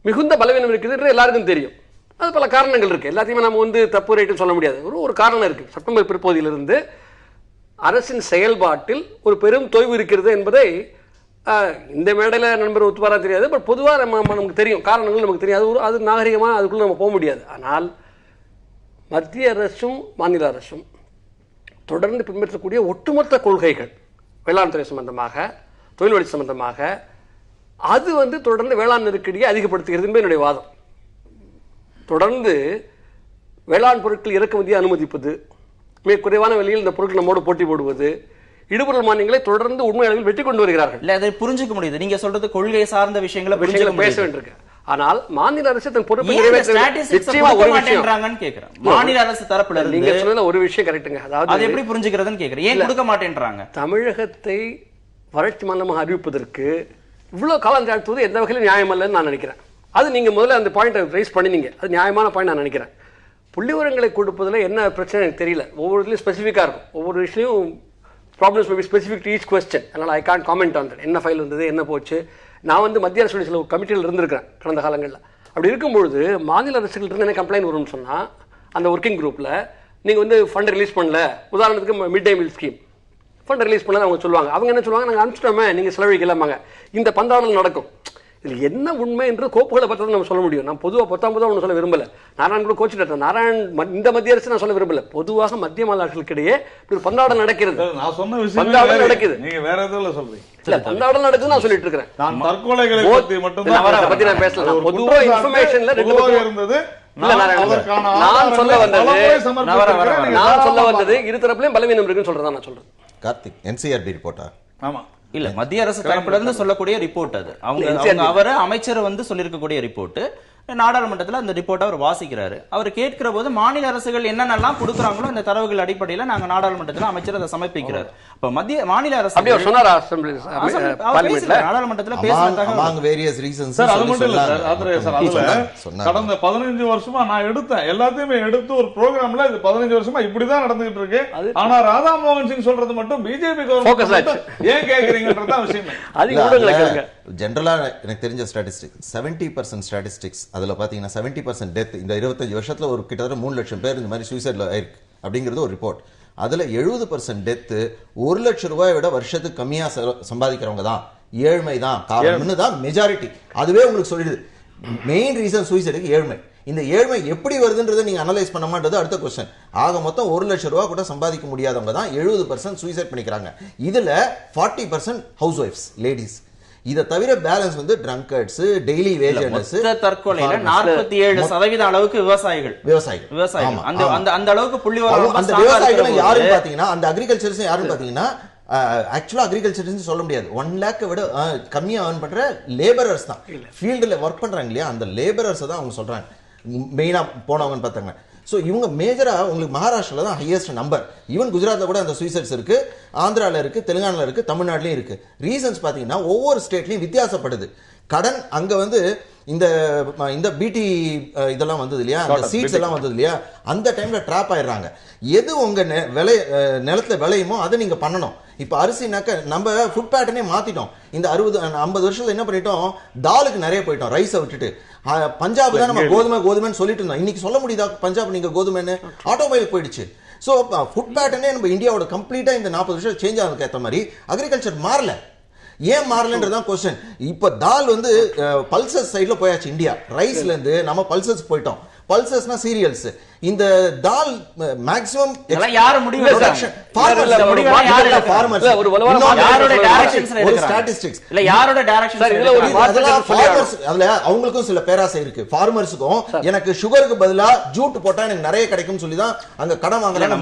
மிகுந்த பலவீனம் இருக்குது என்று எல்லாருக்கும் தெரியும். அது பல காரணங்கள் இருக்கு, எல்லாத்தையுமே நம்ம வந்து தப்பு ரைட்டு சொல்ல முடியாது. ஒரு காரணம் இருக்கு. செப்டம்பர் பிற்பகுதியிலிருந்து அரசின் செயல்பாட்டில் ஒரு பெரும் தொய்வு இருக்கிறது என்பதை இந்த மேடையில் நண்பர் ஒத்துவாரா தெரியாது, பட் பொதுவாக நமக்கு தெரியும், காரணங்கள் நமக்கு தெரியாது. அது நாகரிகமாக அதுக்குள்ள நம்ம போக முடியாது. ஆனால் மத்திய அரசும் மாநில அரசும் தொடர்ந்து பின்பற்றக்கூடிய ஒட்டுமொத்த கொள்கைகள் வேளாண் துறை சம்பந்தமாக, தொழில் வளர்ச்சி சம்பந்தமாக, அது வந்து தொடர்ந்து வேளாண் நெருக்கடியை அதிகப்படுத்துகிறது என்பது என்னுடைய வாதம். தொடர்ந்து வேளாண் பொருட்கள் இறக்குமதியை அனுமதிப்பது, மிக குறைவான விலையில் இந்த பொருட்கள் நம்மோடு போட்டி போடுவது, இடுபொருள் மானியங்களை தொடர்ந்து உண்மை அளவில் வெற்றி கொண்டு வருகிறார்கள். இல்ல, அதை புரிஞ்சுக்க முடியுது. நீங்க சொல்றது கொள்கை சார்ந்த விஷயங்களை பேச வேண்டியிருக்கு. ஆனால் மாநில அரசு தன் பொறுப்பை மாநில அரசு தரப்புல நீங்க சொன்னதுல ஒரு விஷயம் கரெக்ட்டுங்க. அதாவது எப்படி புரிஞ்சுக்கிறதுன்னு கேக்குறேன். ஏன் கொடுக்க மாட்டேன்றாங்க? தமிழகத்தை வறட்சி மாநிலமாக அறிவிப்பதற்கு இவ்வளவு காலம் தாழ்த்துவது எந்த வகையிலும் நியாயமல்லன்னு நான் நினைக்கிறேன். அது நீங்க முதல்ல அந்த பாயிண்ட் ரைஸ் பண்ணினீங்க, அது நியாயமான பாயிண்ட் நான் நினைக்கிறேன். புள்ளிவிவரங்களை கொடுப்பதுல என்ன பிரச்சனை எனக்கு தெரியல. ஒவ்வொரு இதுலையும் ஸ்பெசிஃபிக்காக இருக்கும், ஒவ்வொரு விஷயம் problems may be specific to each question. அதனால் I can't comment on that. என்ன ஃபைல் வந்தது, என்ன போச்சு. நான் வந்து மத்திய அரசுடைய சில கமிட்டியில் இருந்திருக்கிறேன் கடந்த காலங்களில். அப்படி இருக்கும்பொழுது மாநில அரசுகள்கிட்ட என்ன கம்ப்ளைண்ட் வரும்னு சொன்னால், அந்த ஒர்க்கிங் குரூப்பில் நீங்கள் வந்து ஃபண்ட் ரிலீஸ் பண்ணல, உதாரணத்துக்கு மிட் டே மீல் ஸ்கீம் ஃபண்ட் ரிலீஸ் பண்ணல அவங்க சொல்லுவாங்க. அவங்க என்ன சொல்லுவாங்க, நாங்கள் அனுப்பிச்சிட்டோமே நீங்கள் செலவழிக்கலாமாங்க. இந்த பந்தாடல் நடக்கும். இதில் என்ன உண்மை என்று கோப்புகளை பற்றி நம்ம சொல்ல முடியும். நான் பொதுவாக பொத்தாம் ஒன்று சொல்ல விரும்பல. நாராயண் கூட கோச்சிட்டு நாராயண் இந்த மத்திய அரசு நான் சொல்ல விரும்பல. பொதுவாக மத்திய மாநில அரசுகளுக்கிடையே இப்படி ஒரு பந்தாடல் நடக்கிறது. நான் சொன்ன விஷயம் பந்தாடல் நடக்குது, நீங்க வேற எதுவும் சொல்றீங்க. இல்ல, பந்தாடல் நடக்குது நான் சொல்லிட்டு இருக்கிறேன். நான் தற்கொலைகளை பத்தி மட்டும் அதை பத்தி நான் பேசல. பொதுவா இன்ஃபர்மேஷன்ல ரெண்டு பக்கம் இருந்தது. நான் சொல்ல வந்தது இரு தரப்புலயும் பலவீனம் இருக்குன்னு சொல்றதா நான் சொல்றேன். கார்த்திக், NCRB ரிப்போர்ட்டா? ஆமா, இல்ல மத்திய அரசு தரப்புல இருந்து சொல்லக்கூடிய ரிப்போர்ட் அது. அவங்க அவர் அமைச்சர் வந்து சொல்லியிருக்கக்கூடிய ரிப்போர்ட். நாடாளுமன்றத்தில் அந்த ரிப்போர்ட் அவர் வாசிக்கிறாரு. அவர் கேட்கிற போது மாநில அரசுகள் என்னென்னலாம் கொடுக்குறாங்களோ அந்த தரவுகள் அடிப்படையில் நாங்க நாடாளுமன்றத்தில் அமைச்சர் அதை சமர்ப்பிக்கிறார். இப்ப மாநில அரசு நாடாளுமன்றத்தில் கடந்த 15 வருஷமா நான் எடுத்தேன், எல்லாத்தையுமே எடுத்து ஒரு ப்ரோக்ராம்ல இது 15 வருஷமா இப்படிதான் நடந்துகிட்டு இருக்கு. ஆனா ராதா மோகன் சிங் சொல்றது மட்டும் பிஜேபி கவர்மெண்ட் ஏன் கேக்குறீங்கன்றத விஷயம். ஜெனரலா எனக்கு தெரிஞ்ச ஸ்டாட்டிஸ்டிக்ஸ் 70% ஸ்டாட்டிஸ்டிக்ஸ் அதுல பாத்தீங்கன்னா 70% டெத் இந்த 25 வருஷத்துல ஒரு கிட்டத்தட்ட 3 லட்சம் பேர் இந்த மாதிரி சூசைட்ல ஆயிருக்கு அப்படிங்கிறது ஒரு ரிப்போர்ட். அதுல 70% டெத் 1 லட்சம் ரூபாயை விட வருஷத்துக்கு கம்மியா சம்பாதிக்கிறவங்க தான், ஏழ்மை தான் காரணம்னு தான் மெஜாரிட்டி. அதுவே உங்களுக்கு சொல்லிடுது. மெயின் ரீசன் சூசைடுக்கு ஏழ்மை. இந்த ஏழ்மை எப்படி வருதுன்றதை நீங்க அனலைஸ் பண்ண மாட்டது அடுத்த क्वेश्चन. ஆக மொத்தம் 1 லட்சம் ரூபாய் கூட சம்பாதிக்க முடியாதவங்க தான் 70% சூசைட் பண்ணிக்கிறாங்க. இதுல 40% ஹவுஸ் ஒய்ஃப்ஸ், லேடிஸ். இத தவிர பேலன்ஸ் வந்து ட்ரங்கர்ட்ஸ், டெய்லி வேஜ் ஏர்னர்ஸ். தற்கொலையில 47% அளவுக்கு விவசாயிகள். அந்த அளவுக்கு புள்ளிவிவரம். அந்த விவசாயிகள் யாருன்னு பாத்தீங்கன்னா, அந்த அக்ரிகல்ச்சர்ஸ் யாருன்னு பாத்தீங்கன்னா, ஆக்சுவலா அக்ரிகல்ச்சர் சொல்ல முடியாது. 1 லேக் விட கம்மியா earn பண்ற லேபரர்ஸ் தான், ஃபீல்டுல ஒர்க் பண்றாங்க இல்லையா, அந்த லேபரர்ஸ் தான் அவங்க சொல்றாங்க மெயினா போனவங்கன்னு பார்த்தாங்க. ஸோ இவங்க மேஜரா உங்களுக்கு மகாராஷ்டிரால தான் ஹையஸ்ட் நம்பர். ஈவன் குஜராத்ல கூட அந்த சூசைட்ஸ் இருக்கு, ஆந்திரால இருக்கு, தெலுங்கானால இருக்கு, தமிழ்நாட்டிலயும் இருக்கு. ரீசன்ஸ் பாத்தீங்கன்னா ஒவ்வொரு ஸ்டேட்லயும் வித்தியாசப்படுது. கடன் அங்க வந்து இந்த பிடி இதெல்லாம் வந்தது இல்லையா, அந்த சீட்ஸ் எல்லாம் வந்தது இல்லையா, அந்த டைம்ல ட்ராப் ஆயிடுறாங்க. எது உங்க நிலத்துல விளையுமோ அதை நீங்க பண்ணணும். இப்ப அரிசினாக்க நம்ம ஃபுட் பேட்டர்னே மாத்திட்டோம். இந்த 60-50 வருஷத்துல என்ன பண்ணிட்டோம், தாலுக்கு நிறைய போயிட்டோம், ரைஸை விட்டுட்டு. பஞ்சாப் தான் நம்ம கோதுமைன்னு சொல்லிட்டு இருந்தோம். இன்னைக்கு சொல்ல முடியுதா பஞ்சாப் நீங்க கோதுமைன்னு? ஆட்டோமொபைல் போயிடுச்சு. சோ ஃபுட் பேட்டர்னே நம்ம இந்தியாவோட கம்ப்ளீட்டா இந்த 40 வருஷம் சேஞ்ச் ஆனதுக்கு ஏற்ற மாதிரி அக்ரிகல்ச்சர் மாறல. ஏன் மாறலன்றதான் क्वेश्चन. இப்ப தால் வந்து பல்சஸ் சைடுல போயாச்சு. இந்தியா ரைஸ்ல இருந்து நம்ம பல்சஸ் போயிட்டோம். பல்சஸ்னா சீரியல்ஸ். இந்த தால் மேக்ஸிமம் யாரு முடிவு அவங்களுக்கும் சில பேராசை இருக்கு. ஃபார்மர்ஸுக்கும் எனக்கு சுகருக்கு பதிலா ஜூட் போட்டா எனக்கு நிறைய கிடைக்கும் சொல்லி தான் அங்க கடன் வாங்குறாங்க.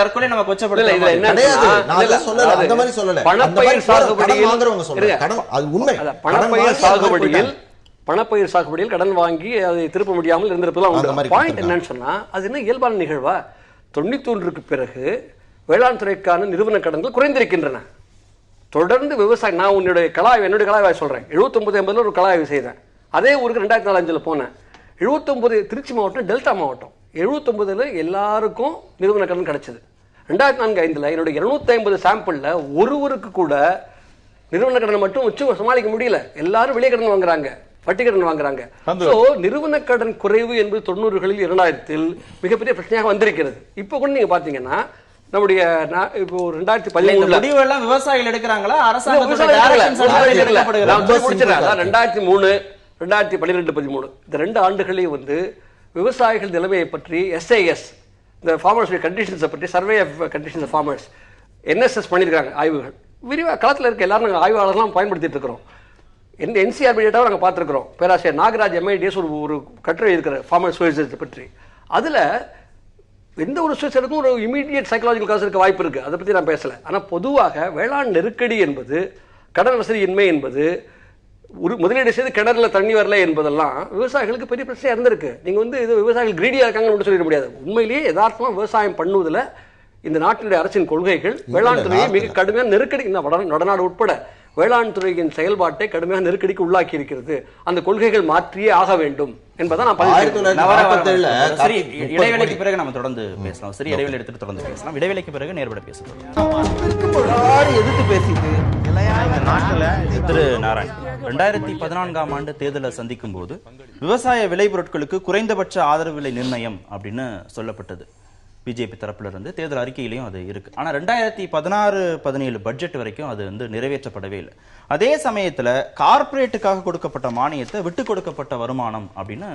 தற்கொலை நம்ம கொச்சப்படுத்த அந்த மாதிரி சொல்லல. வாங்குறவங்க சொல்றாங்க கடன், அது உண்மை. பணப்பயிர் சாகுபடியில் கடன் வாங்கி அதை திருப்ப முடியாமல் இருந்திருப்பதெல்லாம் பாயிண்ட் என்னன்னு சொன்னா, அது என்ன இயல்பான நிகழ்வா? 91க்கு பிறகு வேளாண் துறைக்கான நிறுவன கடன்கள் குறைந்திருக்கின்றன. தொடர்ந்து விவசாயம், நான் என்னுடைய கலாய்வாய் சொல்றேன். 79-80 ஒரு கலாய்வு செய்தேன். அதே ஊருக்கு 2004-5 போனேன். 79 திருச்சி மாவட்டம், டெல்டா மாவட்டம். 79 எல்லாருக்கும் நிறுவன கடன் கிடைச்சது. 2004-5 என்னுடைய 250 சாம்பிள்ல ஒருவருக்கு கூட நிறுவன கடன் மட்டும் வச்சு சமாளிக்க முடியல. எல்லாரும் வெளியே கடன் வாங்குறாங்க, வட்டி கடன் வாங்குறாங்க. நிறுவன கடன் குறைவு என்பது 90களில் 2000-ல் மிகப்பெரிய பிரச்சனையாக வந்திருக்கிறது. இப்ப கூட நீங்க பாத்தீங்கன்னா நம்முடைய இப்போ 2017 முடிவெல்லாம் விவசாயிகள் எடுக்கிறாங்களா, அரசாங்கம்? 2003, 2012-13 இந்த 2 ஆண்டுகளே வந்து விவசாயிகள் நிலைமையை பற்றி SIS, இந்த ஃபார்மர்ஸ் கண்டிஷன்ஸை பற்றி, survey of conditions of farmers, NSS பண்ணியிருக்காங்க ஆய்வுகள். விரிவாக களத்தில் இருக்க எல்லாரும் நாங்கள் ஆய்வாளர்கள்லாம் பயன்படுத்திட்டு இருக்கிறோம். NCRB டேட்டாவை நாங்கள் பார்த்துருக்கிறோம். பேராசிரியர் நாகராஜ் MIDS ஒரு கட்டுரை இருக்கிற ஃபார்மர் சூசைடை பற்றி. அதில் எந்த ஒரு சூசைடுக்கும் ஒரு இமீடியட் சைக்கலாஜிக்கல் காசு இருக்க வாய்ப்பு இருக்குது. அதை பற்றி நான் பேசலை. ஆனால் பொதுவாக வேளாண் நெருக்கடி என்பது, கடன் வசதியின்மை என்பது, ஒரு முதலீடு செய்து கிணறுல தண்ணி வரல என்பதெல்லாம் விவசாயிகளுக்கு பெரிய பிரச்சனையாக இருந்திருக்கு. நீங்கள் வந்து இது விவசாயிகள் கிரீடியாக இருக்காங்கன்னு மட்டும் சொல்லிட முடியாது. உண்மையிலேயே யதார்த்தமாக விவசாயம் பண்ணுவதில் இந்த நாட்டினுடைய அரசின் கொள்கைகள் வேளாண் துறையை மிக கடுமையான நெருக்கடி, வடநாடு உட்பட வேளாண் துறையின் செயல்பாட்டை கடுமையான நெருக்கடிக்கு உள்ளாக்கி இருக்கிறது. அந்த கொள்கைகள் மாற்றியே ஆக வேண்டும் என்பதை நான் இடைவேளைக்கு பிறகு நம்ம தொடர்ந்து பேசலாம். சரி, இடைவேளை எடுத்துட்டு தொடர்ந்து பேசலாம். இடைவேளைக்கு பிறகு நேர்பட பேசலாம். திரு நாராயண், 2014ஆம் ஆண்டு தேர்தலை சந்திக்கும் போது விவசாய விளைபொருட்களுக்கு குறைந்தபட்ச ஆதரவு விலை நிர்ணயம் அப்படின்னு சொல்லப்பட்டது. பிஜேபி தரப்புல இருந்து தேர்தல் அறிக்கையிலையும் அது இருக்கு. ஆனா 2016-17 பட்ஜெட் வரைக்கும் அது வந்து நிறைவேற்றப்படவே இல்லை. அதே சமயத்துல கார்ப்பரேட்டுக்காக கொடுக்கப்பட்ட மானியத்தை விட்டு கொடுக்கப்பட்ட வருமானம் அப்படின்னு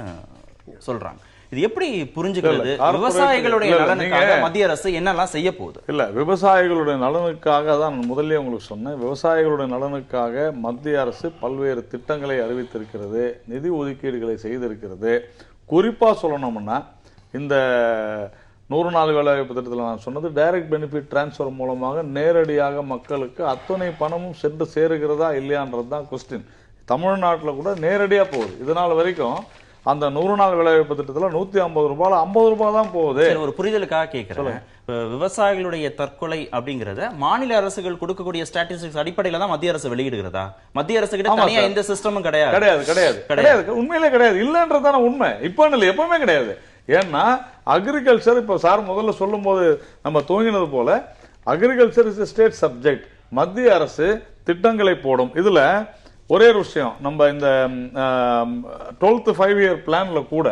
சொல்றாங்க. இது எப்படி புரிஞ்சுக்கிறது? விவசாயிகளுடைய நலனுக்காக மத்திய அரசு என்னெல்லாம் செய்ய போகுது? இல்ல, விவசாயிகளுடைய நலனுக்காக தான் முதல்ல உங்களுக்கு சொன்னேன். விவசாயிகளுடைய நலனுக்காக மத்திய அரசு பல்வேறு திட்டங்களை அறிவித்திருக்கிறது, நிதி ஒதுக்கீடுகளை செய்திருக்கிறது. குறிப்பா சொல்லணும்னா இந்த 100 நாள் வேலைவாய்ப்பு திட்டத்தில் நான் சொன்னது டைரக்ட் பெனிஃபிட் டிரான்ஸ்ஃபர் மூலமாக நேரடியாக மக்களுக்கு அத்தனை பணமும் சென்று சேருகிறதா இல்லையான்றது தான் கொஸ்டின். தமிழ்நாட்டில் கூட நேரடியாக போகுது. இதனால் வரைக்கும் அந்த 100 நாள் வேலைவாய்ப்பு திட்டத்தில் 150 ரூபாய் 50 ரூபாய் தான் போகுது. ஒரு புரிதலுக்காக கேட்கிறேன். விவசாயிகளுடைய தற்கொலை அப்படிங்கறத மாநில அரசுகள் கொடுக்கக்கூடிய ஸ்டாட்டிஸ்டிக்ஸ் அடிப்படையில தான் மத்திய அரசு வெளியிடுகிறதா? மத்திய அரசு கிட்ட தனியா எந்த சிஸ்டமும் கிடையாது. உண்மையிலே கிடையாது. இல்லன்றதான உண்மை. இப்ப இல்ல, எப்பவுமே கிடையாது. ஏன்னா அக்ரிகல்ச்சர், இப்ப சார் முதல்ல சொல்லும் போது நம்ம துவங்கினது போல, அக்ரிகல்ச்சர் இஸ் ஸ்டேட் சப்ஜெக்ட். மத்திய அரசு திட்டங்களை போடும். இதுல ஒரே ஒரு விஷயம், நம்ம இந்த 12th 5-year பிளான்ல கூட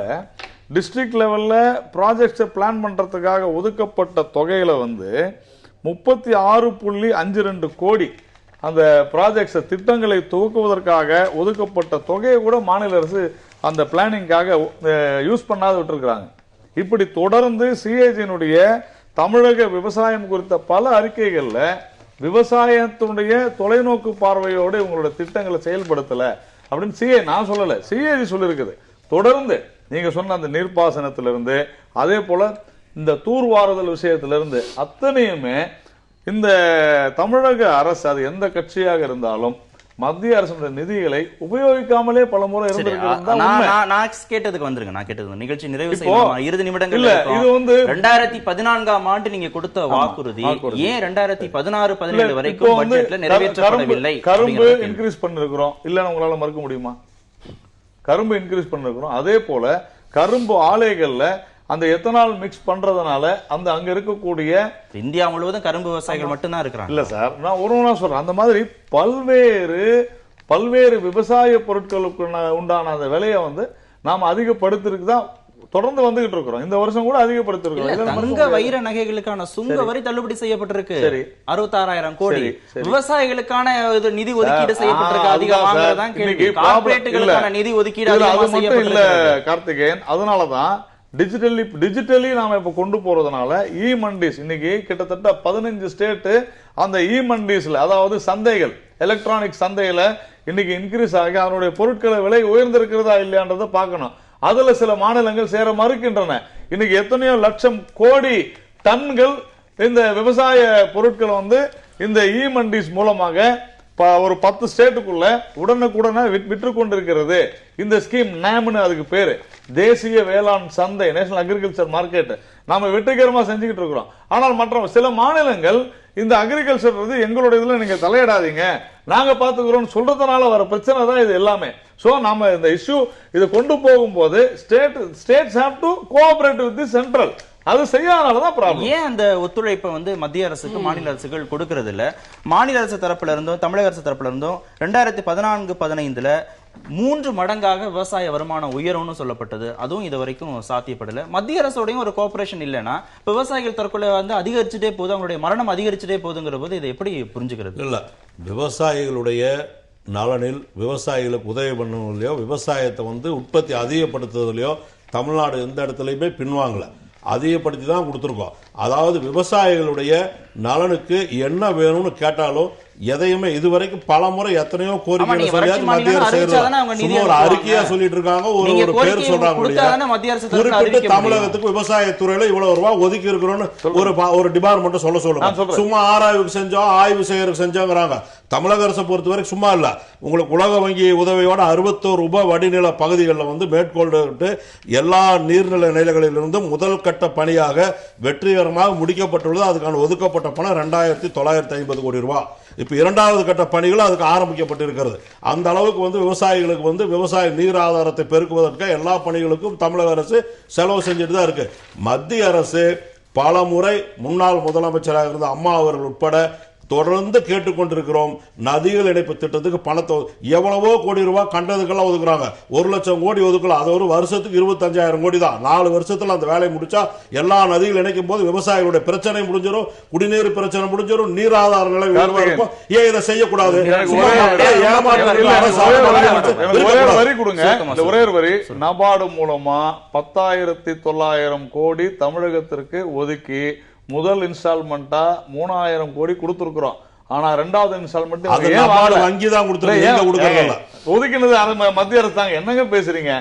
டிஸ்ட்ரிக்ட் லெவல்ல ப்ராஜெக்ட்ஸை பிளான் பண்றதுக்காக ஒதுக்கப்பட்ட தொகையில வந்து 36.52 கோடி அந்த ப்ராஜெக்ட்ஸை திட்டங்களை துவக்குவதற்காக ஒதுக்கப்பட்ட தொகையை கூட மாநில அரசு அந்த பிளானிங்காக யூஸ் பண்ணாத விட்டுருக்காங்க. இப்படி தொடர்ந்து சிஏஜியினுடைய தமிழக விவசாயம் குறித்த பல அறிக்கைகள்ல விவசாயத்தினுடைய தொலைநோக்கு பார்வையோடு உங்களோட திட்டங்களை செயல்படுத்தல அப்படின்னு நான் சொல்லல, சிஏஜி சொல்லிருக்குது. தொடர்ந்து நீங்க சொன்ன அந்த நீர்ப்பாசனத்திலிருந்து, அதே போல இந்த தூர்வாறுதல் விஷயத்திலிருந்து அத்தனையுமே இந்த தமிழக அரசு, அது எந்த கட்சியாக இருந்தாலும் மத்திய அரசு நிதிகளை உபயோகிக்காமலே பல முறை நான் கேட்டதுக்கு வந்துருங்க. நான் கேட்டது நிகழ்ச்சி நிறைவு செய்யலாம். 20 நிமிடங்கள் இல்ல. இது வந்து 2014ஆம் ஆண்டு நீங்க கொடுத்த வாக்குறுதி ஏன் 2016-17 வரைக்கும் பட்ஜெட்ல நிறைவேற்றப்படவில்லை? கரும்பு இன்க்ரீஸ் பண்ணிருக்கிறோம் இல்லன்னு உங்களால மறுக்க முடியுமா? கரும்பு இன்க்ரீஸ் பண்ணிருக்கிறோம். அதே போல கரும்பு ஆலைகள்ல அந்த எத்தனால் மிக்ஸ் பண்றதுனால அந்த அங்க இருக்கக்கூடிய இந்தியா முழுவதும் கரும்பு விவசாயிகள் மட்டும்தான் இருக்கிறாங்க. இல்ல சார், நான் ஒண்ணா சொல்றேன். அந்த மாதிரி பல்வேறு விவசாய பொருட்களுக்கு உண்டான அந்த விலையை வந்து நாம அதிகப்படுத்திருக்கு தான் தொடர்ந்து வந்துகிட்டு இருக்கிறோம். இந்த வருஷம் கூட அதிகப்படுத்திருக்கிறோம். தங்க வைர நகைகளுக்கான சுங்க வரி தள்ளுபடி செய்யப்பட்டிருக்கு 66,000 கோடி. விவசாயிகளுக்கான நிதி ஒதுக்கீடு செய்யப்பட்டிருக்கு அதிகமாக கேள்வி. கார்ப்பரேட்டுகளுக்கான நிதி ஒதுக்கீடு அது மட்டும் இல்ல கார்த்திகேயன். அதனாலதான் டிஜிட்டலி நாம இப்ப கொண்டு போறதுனால இ மண்டிஸ் இன்னைக்கு கிட்டத்தட்ட 15 ஸ்டேட் அந்த இ மண்டிஸ்ல, அதாவது சந்தைகள், எலக்ட்ரானிக் சந்தையில இன்னைக்கு இன்க்ரீஸ் ஆகி அதனுடைய பொருட்களை விலை உயர்ந்திருக்கிறதா இல்லையான்றதை பார்க்கணும். அதுல சில மாநிலங்கள் சேர மறுக்கின்றன. இன்னைக்கு எத்தனையோ லட்சம் கோடி டன்கள் இந்த விவசாய பொருட்கள் வந்து இந்த இ மண்டிஸ் மூலமாக ஒரு 10 ஸ்டேட்டுக்குள்ள உடனுக்குடனே விற்று கொண்டிருக்கிறது. இந்த ஸ்கீம் நேம்னு அதுக்கு பேரு, தேசிய வேளாண் சந்தை, நேஷனல் அக்ரிகல்ச்சர் மார்க்கெட். நாம வெற்றிகரமா செஞ்சுக்கிட்டு இருக்கிறோம். ஆனால் மற்ற சில மாநிலங்கள் இந்த அக்ரிகல்ச்சர் எங்களுடைய இதுல நீங்க தலையிடாதீங்க, நாங்க பாத்துக்கிறோம் சொல்றதுனால வர பிரச்சனை தான் இது எல்லாமே. சோ நாம இந்த இஷ்யூ இதை கொண்டு போகும்போது states have to cooperate with the central. அது செய்யாதனாலதான் ப்ராப்ளம். ஏன் அந்த ஒத்துழைப்பை வந்து மத்திய அரசுக்கு மாநில அரசுகள் கொடுக்கறது இல்ல? மாநில அரசு தரப்புல இருந்தும் தமிழக அரசு தரப்புல இருந்தும் 2014-15 3 மடங்காக விவசாய வருமானம் உயரும்னு சொல்லப்பட்டது. அதுவும் இது வரைக்கும் சாத்தியப்படல. மத்திய அரசோடையும் ஒரு கோஆபரேஷன் இல்லைன்னா விவசாயிகள் தற்கொலை வந்து அதிகரிச்சுட்டே போகுது, அவங்களுடைய மரணம் அதிகரிச்சுட்டே போகுதுங்கிற போது இதை எப்படி புரிஞ்சுக்கிறது? இல்ல, விவசாயிகளுடைய நலனில் விவசாயிகளுக்கு உதவி பண்ணலையோ, விவசாயத்தை வந்து உற்பத்தி அதிகப்படுத்துவதிலையோ தமிழ்நாடு எந்த இடத்துலையுமே பின்வாங்கல, அதிகப்படுத்தி தான் கொடுத்துருக்கோம். அதாவது விவசாயிகளுடைய நலனுக்கு என்ன வேணும்னு கேட்டாலும் எதையுமே இதுவரைக்கும் பல முறை எத்தனையோ கோரிக்கை மத்திய அரசு ஒரு அறிக்கையா சொல்லிட்டு இருக்காங்க, ஒரு பேர் சொல்றாங்க. குறிப்பிட்டு தமிழகத்துக்கு விவசாயத்துறையில இவ்வளவு ரூபாய் ஒதுக்கி இருக்கிறோம்னு ஒரு டிபார்ட்மெண்ட் சொல்லுங்க. சும்மா ஆராய்வுக்கு செஞ்சோம், ஆய்வு செய்யறதுக்கு செஞ்சோங்கிறாங்க. தமிழக அரசை பொறுத்தவரைக்கும் சும்மா இல்ல, உங்களுக்கு உலக வங்கி உதவியோட 61 உப வடிநில பகுதிகளில் வந்து மேற்கொண்டு எல்லா நீர்நிலை நிலைகளிலிருந்தும் முதல் கட்ட பணியாக வெற்றிகரமாக முடிக்கப்பட்டுள்ளது. அதுக்கான ஒதுக்கப்பட்ட பணம் 2,950 கோடி ரூபாய். இப்ப 2வது கட்ட பணிகள் அதுக்கு ஆரம்பிக்கப்பட்டிருக்கிறது. அந்த அளவுக்கு வந்து விவசாயிகளுக்கு வந்து விவசாய நீர் ஆதாரத்தை பெருக்குவதற்கு எல்லா பணிகளுக்கும் தமிழக அரசு செலவு செஞ்சுட்டு தான் இருக்கு. மத்திய அரசு பல முறை முன்னாள் முதலமைச்சராக இருந்த அம்மா அவர்கள் உட்பட தொடர்ந்து கேட்டுக்கொண்டிருக்கிறோம். நதிகள் இணைப்பு திட்டத்துக்கு பணத்தை எவ்வளவோ கோடி ரூபாய் கண்டதுக்கெல்லாம் ஒதுக்குறாங்க. 1,00,000 கோடி ஒதுக்கலாம். அது ஒரு வருஷத்துக்கு 25,000 கோடி தான். 4 வருஷத்துல அந்த வேலையை முடிச்சா எல்லா நதிகள் இணைக்கும் போது விவசாயிகளுடைய பிரச்சனை முடிஞ்சிடும், குடிநீர் பிரச்சனை முடிஞ்சிடும், நீர் ஆதார நிலை இருக்கும். ஏன் இதை செய்யக்கூடாது? ஒரே வரி நபார்டு மூலமா 10,900 கோடி தமிழகத்திற்கு ஒதுக்கி முதல் இன்ஸ்டால்மெண்டா 3,000 கோடி கொடுத்திருக்கிறோம். ஆனா 2வது இன்ஸ்டால்மெண்ட் வங்கி தான் கொடுத்திருக்காங்க. ஒதுக்கினது மத்திய அரசு தாங்க. என்னங்க பேசுறீங்க?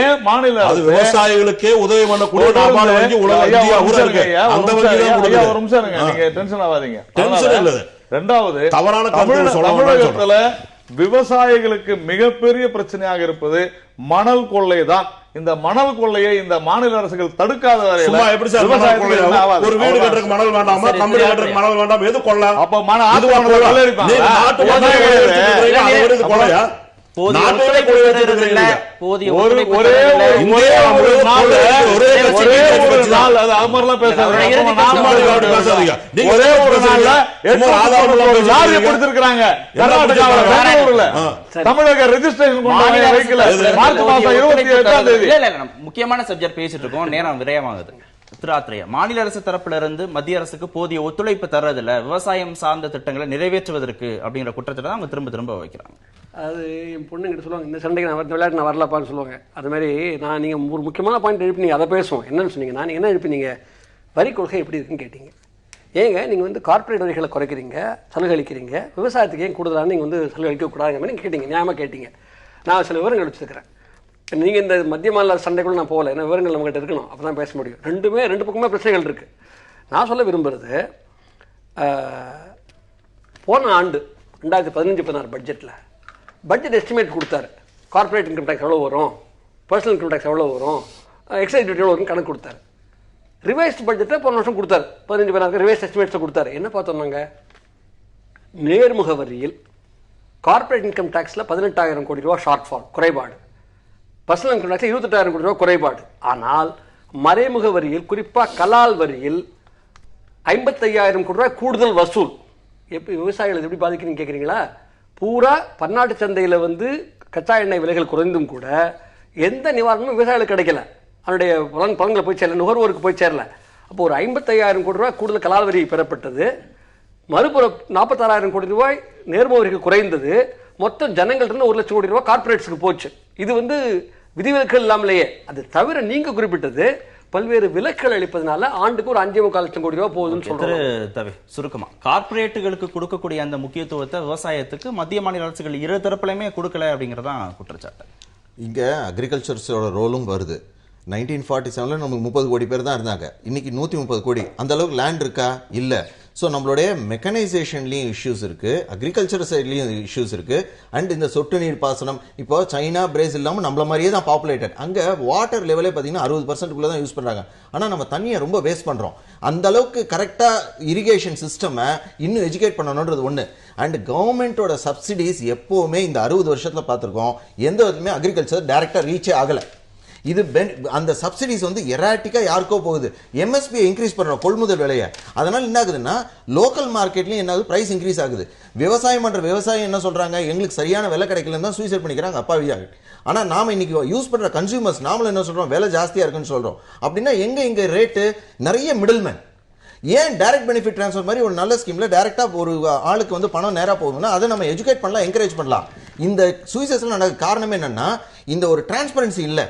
ஏன் மாநில அரசு விவசாயிகளுக்கே உதவி பண்ணக்கூடிய ஒரு நிமிஷம் நீங்க டென்ஷன் ஆகாதீங்க. 2வது தமிழகத்துல விவசாயிகளுக்கு மிகப்பெரிய பிரச்சனையாக இருப்பது மணல் கொள்ளை தான். இந்த மணல் கொள்ளையை இந்த மாநில அரசுகள் தடுக்காத வரையில் ஒரு வீடு கட்டுறதுக்கு மணல் வேண்டாமா, கம்பெனி கட்டுறதுக்கு மணல் வேண்டாம், எது கொள்ளலாம்? அப்ப மன கொள்ளையடிப்பாங்க. தமிழக ரெஜிஸ்ட்ரேஷன் முக்கியமான சப்ஜெக்ட் பேசிட்டு இருக்கோம், நேரம் விரயமாகுது. திராத்திரையா மாநில அரசு தரப்புல இருந்து மத்திய அரசுக்கு போதிய ஒத்துழைப்பு தர்றதில்ல விவசாயம் சார்ந்த திட்டங்களை நிறைவேற்றுவதற்கு அப்படிங்கிற குற்றத்தை தான் அவங்க திரும்ப திரும்ப வைக்கிறாங்க. அது என் பொண்ணுங்கிட்ட சொல்லுவாங்க, இந்த சண்டைக்கு நான் விளையாட்டு நான் வரலப்பான்னு சொல்லுவாங்க. அது மாதிரி நான் நீங்கள் ஒரு முக்கியமான பாயிண்ட் எழுப்பினீங்க, அதை பேசுவோம். என்னன்னு சொன்னீங்க, நான் என்ன எழுப்பினீங்க, வரி கொள்கை எப்படி இருக்குன்னு கேட்டீங்க. ஏங்க நீங்கள் வந்து கார்பரேட் வரிகளை குறைக்கிறீங்க, சலுகை அளிக்கிறீங்க, விவசாயத்துக்கு ஏன் கூடுதலான நீங்கள் வந்து சலுகை அளிக்கக்கூடாதுங்க மாதிரி நீங்கள் கேட்டீங்க, நியாயமாக கேட்டீங்க. நான் சில விவரங்கள் வச்சுருக்கிறேன். நீங்கள் இந்த மத்திய மாநில சண்டைக்குள்ள நான் போகல, ஏன்னா விவரங்கள் நம்மகிட்ட இருக்கணும், அப்போ தான் பேச முடியும். ரெண்டு பக்கமே பிரச்சனைகள் இருக்குது. நான் சொல்ல விரும்புகிறது, போன ஆண்டு 2015-16 பட்ஜெட்டில் பட்ஜெட் எஸ்டிமேட் கொடுத்தாரு. கார்ப்பரேட் இன்கம் டேக்ஸ் எவ்வளோ வரும், பர்சனல் இன்கம் டேக்ஸ் எவ்வளோ வரும், எக்ஸைஸ் டியூட்டி எவ்வளோ வரும் கணக்கு கொடுத்தாரு. ரிவைஸ்ட் பட்ஜெட்டை போன வருஷம் கொடுத்தாரு, 15 ரிவைஸ்ட் எஸ்டிமேட்ஸை கொடுத்தாரு. என்ன பார்த்தோம் நாங்கள், நேர்முக வரியில் கார்ப்பரேட் இன்கம் டேக்ஸில் 18,000 கோடி ரூபா ஷார்ட் ஃபால், குறைபாடு. பர்சனல் இன்கம் டேக்ஸில் 28,000 கோடி ரூபா குறைபாடு. ஆனால் மறைமுக வரியில், குறிப்பாக கலால் வரியில் 55,000 கோடி ரூபாய் கூடுதல் வசூல். எப்படி விவசாயிகள் எப்படி பாதிக்கிறீங்க கேட்குறீங்களா? பூரா பன்னாட்டு சந்தையில் கச்சா எண்ணெய் விலைகள் குறைந்தும் கூட எந்த நிவாரணமும் விவசாயிகளுக்கு கிடைக்கல. அதனுடைய பலன்களை போய் சேரல, நுகர்வோருக்கு போய் சேரல. அப்போ ஒரு 55,000 கோடி ரூபாய் கூடுதல் கலால் வரி பெறப்பட்டது. மறுபுறம் 46,000 கோடி ரூபாய் நேர்முக வரிகள் குறைந்தது. மொத்தம் ஜனங்கள்ட்ட 1 லட்சம் கோடி ரூபாய் கார்பரேட்ஸுக்கு போச்சு. இது விதிவிலக்குகள் இல்லாமலேயே. அது தவிர நீங்க குறிப்பிட்டது பல்வேறு விலக்குகள் அளிப்பதனால ஆண்டுக்கு ஒரு 5.25 லட்சம் கோடி ரூபாய் போகுதுன்னு சொல்றாங்க. சுருக்கமா கார்ப்பரேட்டுகளுக்கு கொடுக்கக்கூடிய அந்த முக்கியத்துவத்தை விவசாயத்துக்கு மத்திய மாநில அரசுகள் இரு தரப்புலையுமே கொடுக்கல அப்படிங்கறதான் குற்றச்சாட்டு. இங்க அக்ரிகல்ச்சர்ஸோட ரோலும் வருது. 1947ல நமக்கு 30 கோடி பேர் தான் இருந்தாங்க. இன்னைக்கு 130 கோடி. அந்த அளவுக்கு லேண்ட் இருக்கா? இல்ல. ஸோ நம்மளுடைய மெக்கனைசேஷன்லயும் இஷ்யூஸ் இருக்கு, அக்ரிகல்ச்சர் சைட்லயும் இஷ்யூஸ் இருக்கு. அண்ட் இந்த சொட்டு நீர் பாசனம், இப்போ சைனா, பிரேசில் இல்லாமல் நம்மள மாதிரியே தான் பாப்புலேட்டட். அங்க வாட்டர் லெவலே பார்த்தீங்கன்னா 60% தான் யூஸ் பண்றாங்க. ஆனா நம்ம தண்ணியை ரொம்ப வேஸ்ட் பண்றோம். அந்த அளவுக்கு கரெக்டா இரிகேஷன் சிஸ்டம் இன்னும் எஜுகேட் பண்ணணும்ன்றது ஒண்ணு. அண்ட் கவர்மெண்டோட சப்சிடிஸ் எப்பவுமே இந்த 60 வருஷத்துல பார்த்திருக்கோம், எந்த விதத்துமே அக்ரிகல்ச்சர் டைரக்டா ரீச்சே ஆகல. இது அந்த சப்சிடிஸ் எராட்டிக்கா யாருக்கோ போகுது. எம்எஸ்பி இன்க்ரீஸ் பண்றோம், கொள்முதல் விலையை. அதனால என்ன ஆகுதுன்னா லோக்கல் மார்க்கெட்லயும் என்ன ஆகுது, பிரைஸ் இன்க்ரீஸ் ஆகுது. விவசாயம் பண்ற விவசாயம் என்ன சொல்றாங்க, எங்களுக்கு சரியான விலை கிடைக்கலன்னு தான் சூசைட் பண்ணிக்கிறாங்க அப்பாவியாக. ஆனா நாம இன்னைக்கு யூஸ் பண்ற கன்சியூமர்ஸ் நாமளும் என்ன சொல்றோம், விலை ஜாஸ்தியா இருக்குன்னு சொல்றோம். அப்படின்னா இங்க ரேட்டு நிறைய மிடில்மேன். ஏன் டைரக்ட் பெனிஃபிட் ட்ரான்ஸ்ஃபர் மாதிரி ஒரு நல்ல ஸ்கீம்ல டைரக்டா ஒரு ஆளுக்கு பணம் நேரா போகுதுன்னா அதை நம்ம எஜுகேட் பண்ணலாம், என்கரேஜ் பண்ணலாம். இந்த சூசைட்ஸ்ல நடக்க காரணம் என்னன்னா இந்த ஒரு டிரான்ஸ்பரன்சி இல்ல.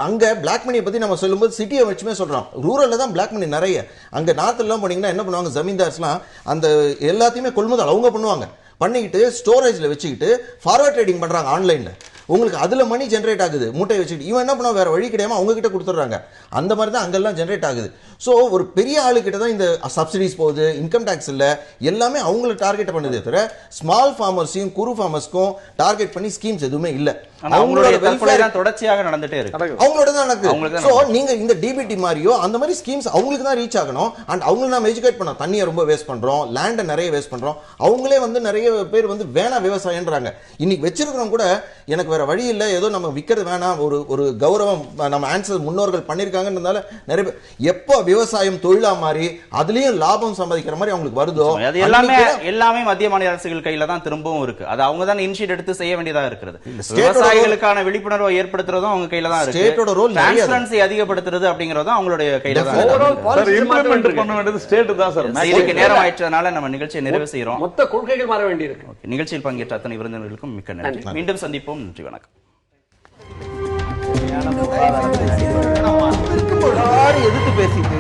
அங்க பிளாக் மணியை பத்தி நம்ம சொல்லும்போது சிட்டியை வச்சுமே சொல்றோம், ரூரல்ல தான் பிளாக் மணி நிறைய. அங்க நார்த்ல எல்லாம் போனீங்கன்னா என்ன பண்ணுவாங்க, ஜமீன்தார்ஸ்லாம் அந்த எல்லாத்தையுமே கொள்முதல் அவங்க பண்ணுவாங்க, பண்ணிக்கிட்டு ஸ்டோரேஜ்ல வச்சுக்கிட்டு ஃபார்வர்ட் ட்ரேடிங் பண்றாங்க ஆன்லைன்ல. உங்களுக்கு அதுல மணி ஜென்ரேட் ஆகுது, மூட்டையை வச்சுக்கிட்டு. இவன் என்ன பண்ணா, வேற வழி கிடையாம அவங்க கிட்ட கொடுத்துறாங்க. அந்த மாதிரி தான் அங்கெல்லாம் ஜென்ரேட் ஆகுது. ஸோ ஒரு பெரிய ஆளுக்கிட்ட தான் இந்த சப்சிடிஸ் போகுது, இன்கம் டேக்ஸ் இல்ல, எல்லாமே அவங்கள டார்கெட் பண்ணுதே தவிர ஸ்மால் ஃபார்மர்ஸையும் குறு ஃபார்மர்ஸ்க்கும் டார்கெட் பண்ணி ஸ்கீம்ஸ் எதுவுமே இல்ல. அவங்களோட வெல்ஃபேர் தொடர்ச்சியாக நடந்துட்டே இருக்கு, அவங்களோட தான் நடக்குது. ஸோ நீங்க இந்த டிபிடி மாதிரியோ அந்த மாதிரி ஸ்கீம்ஸ் அவங்களுக்கு தான் ரீச் ஆகணும். அண்ட் அவங்களை நம்ம எஜுகேட் பண்ணோம். தண்ணியை ரொம்ப வேஸ்ட் பண்றோம், லேண்டை நிறைய வேஸ்ட் பண்றோம். அவங்களே நிறைய பேர் வேணா விவசாயம்ன்றாங்க. இன்னைக்கு வச்சிருக்கிறவங்க கூட எனக்கு வேற வழி இல்லை, ஏதோ நம்ம விற்கிறது வேணாம், ஒரு கௌரவம் நம்ம ஆன்சர் முன்னோர்கள் பண்ணிருக்காங்கன்றதால நிறைய பேர் எப்போ விவசாயம் தொழிலா மாறி அதுலயும் லாபம் சம்பாதிக்கிற மாதிரி அவங்களுக்கு வருதோ, அது எல்லாமே மத்திய மாநில அரசுகள் கையில தான் திரும்பவும் இருக்கு. அது அவங்க தான் இனிஷியேட் எடுத்து செய்ய வேண்டியதா இருக்கிறது. விவசாயிகளுக்கான விழிப்புணர்வை ஏற்படுத்துறதும் அவங்க கையில தான் இருக்கு. ஸ்டேட்டோட ரோல் டிரான்ஸ்பரன்சி அதிகப்படுத்துறது அப்படிங்கறதும் அவங்களுடைய கையில தான் இருக்கு. இம்ப்ளிமெண்ட் பண்ண வேண்டியது ஸ்டேட் தான் சார். இதுக்கு நேரம் ஆயிட்டதனால நம்ம நிகழ்ச்சியை நிறைவு செய்றோம். மொத்த கொள்கைகள் மாற வேண்டியிருக்கு. நிகழ்ச்சியில் பங்கேற்ற அத்தனை விருந்தினர்களுக்கும் மிக்க நன்றி. மீண்டும் சந்திப்போம். நன்றி, வணக்கம். எதிர்த்து பேசிட்டு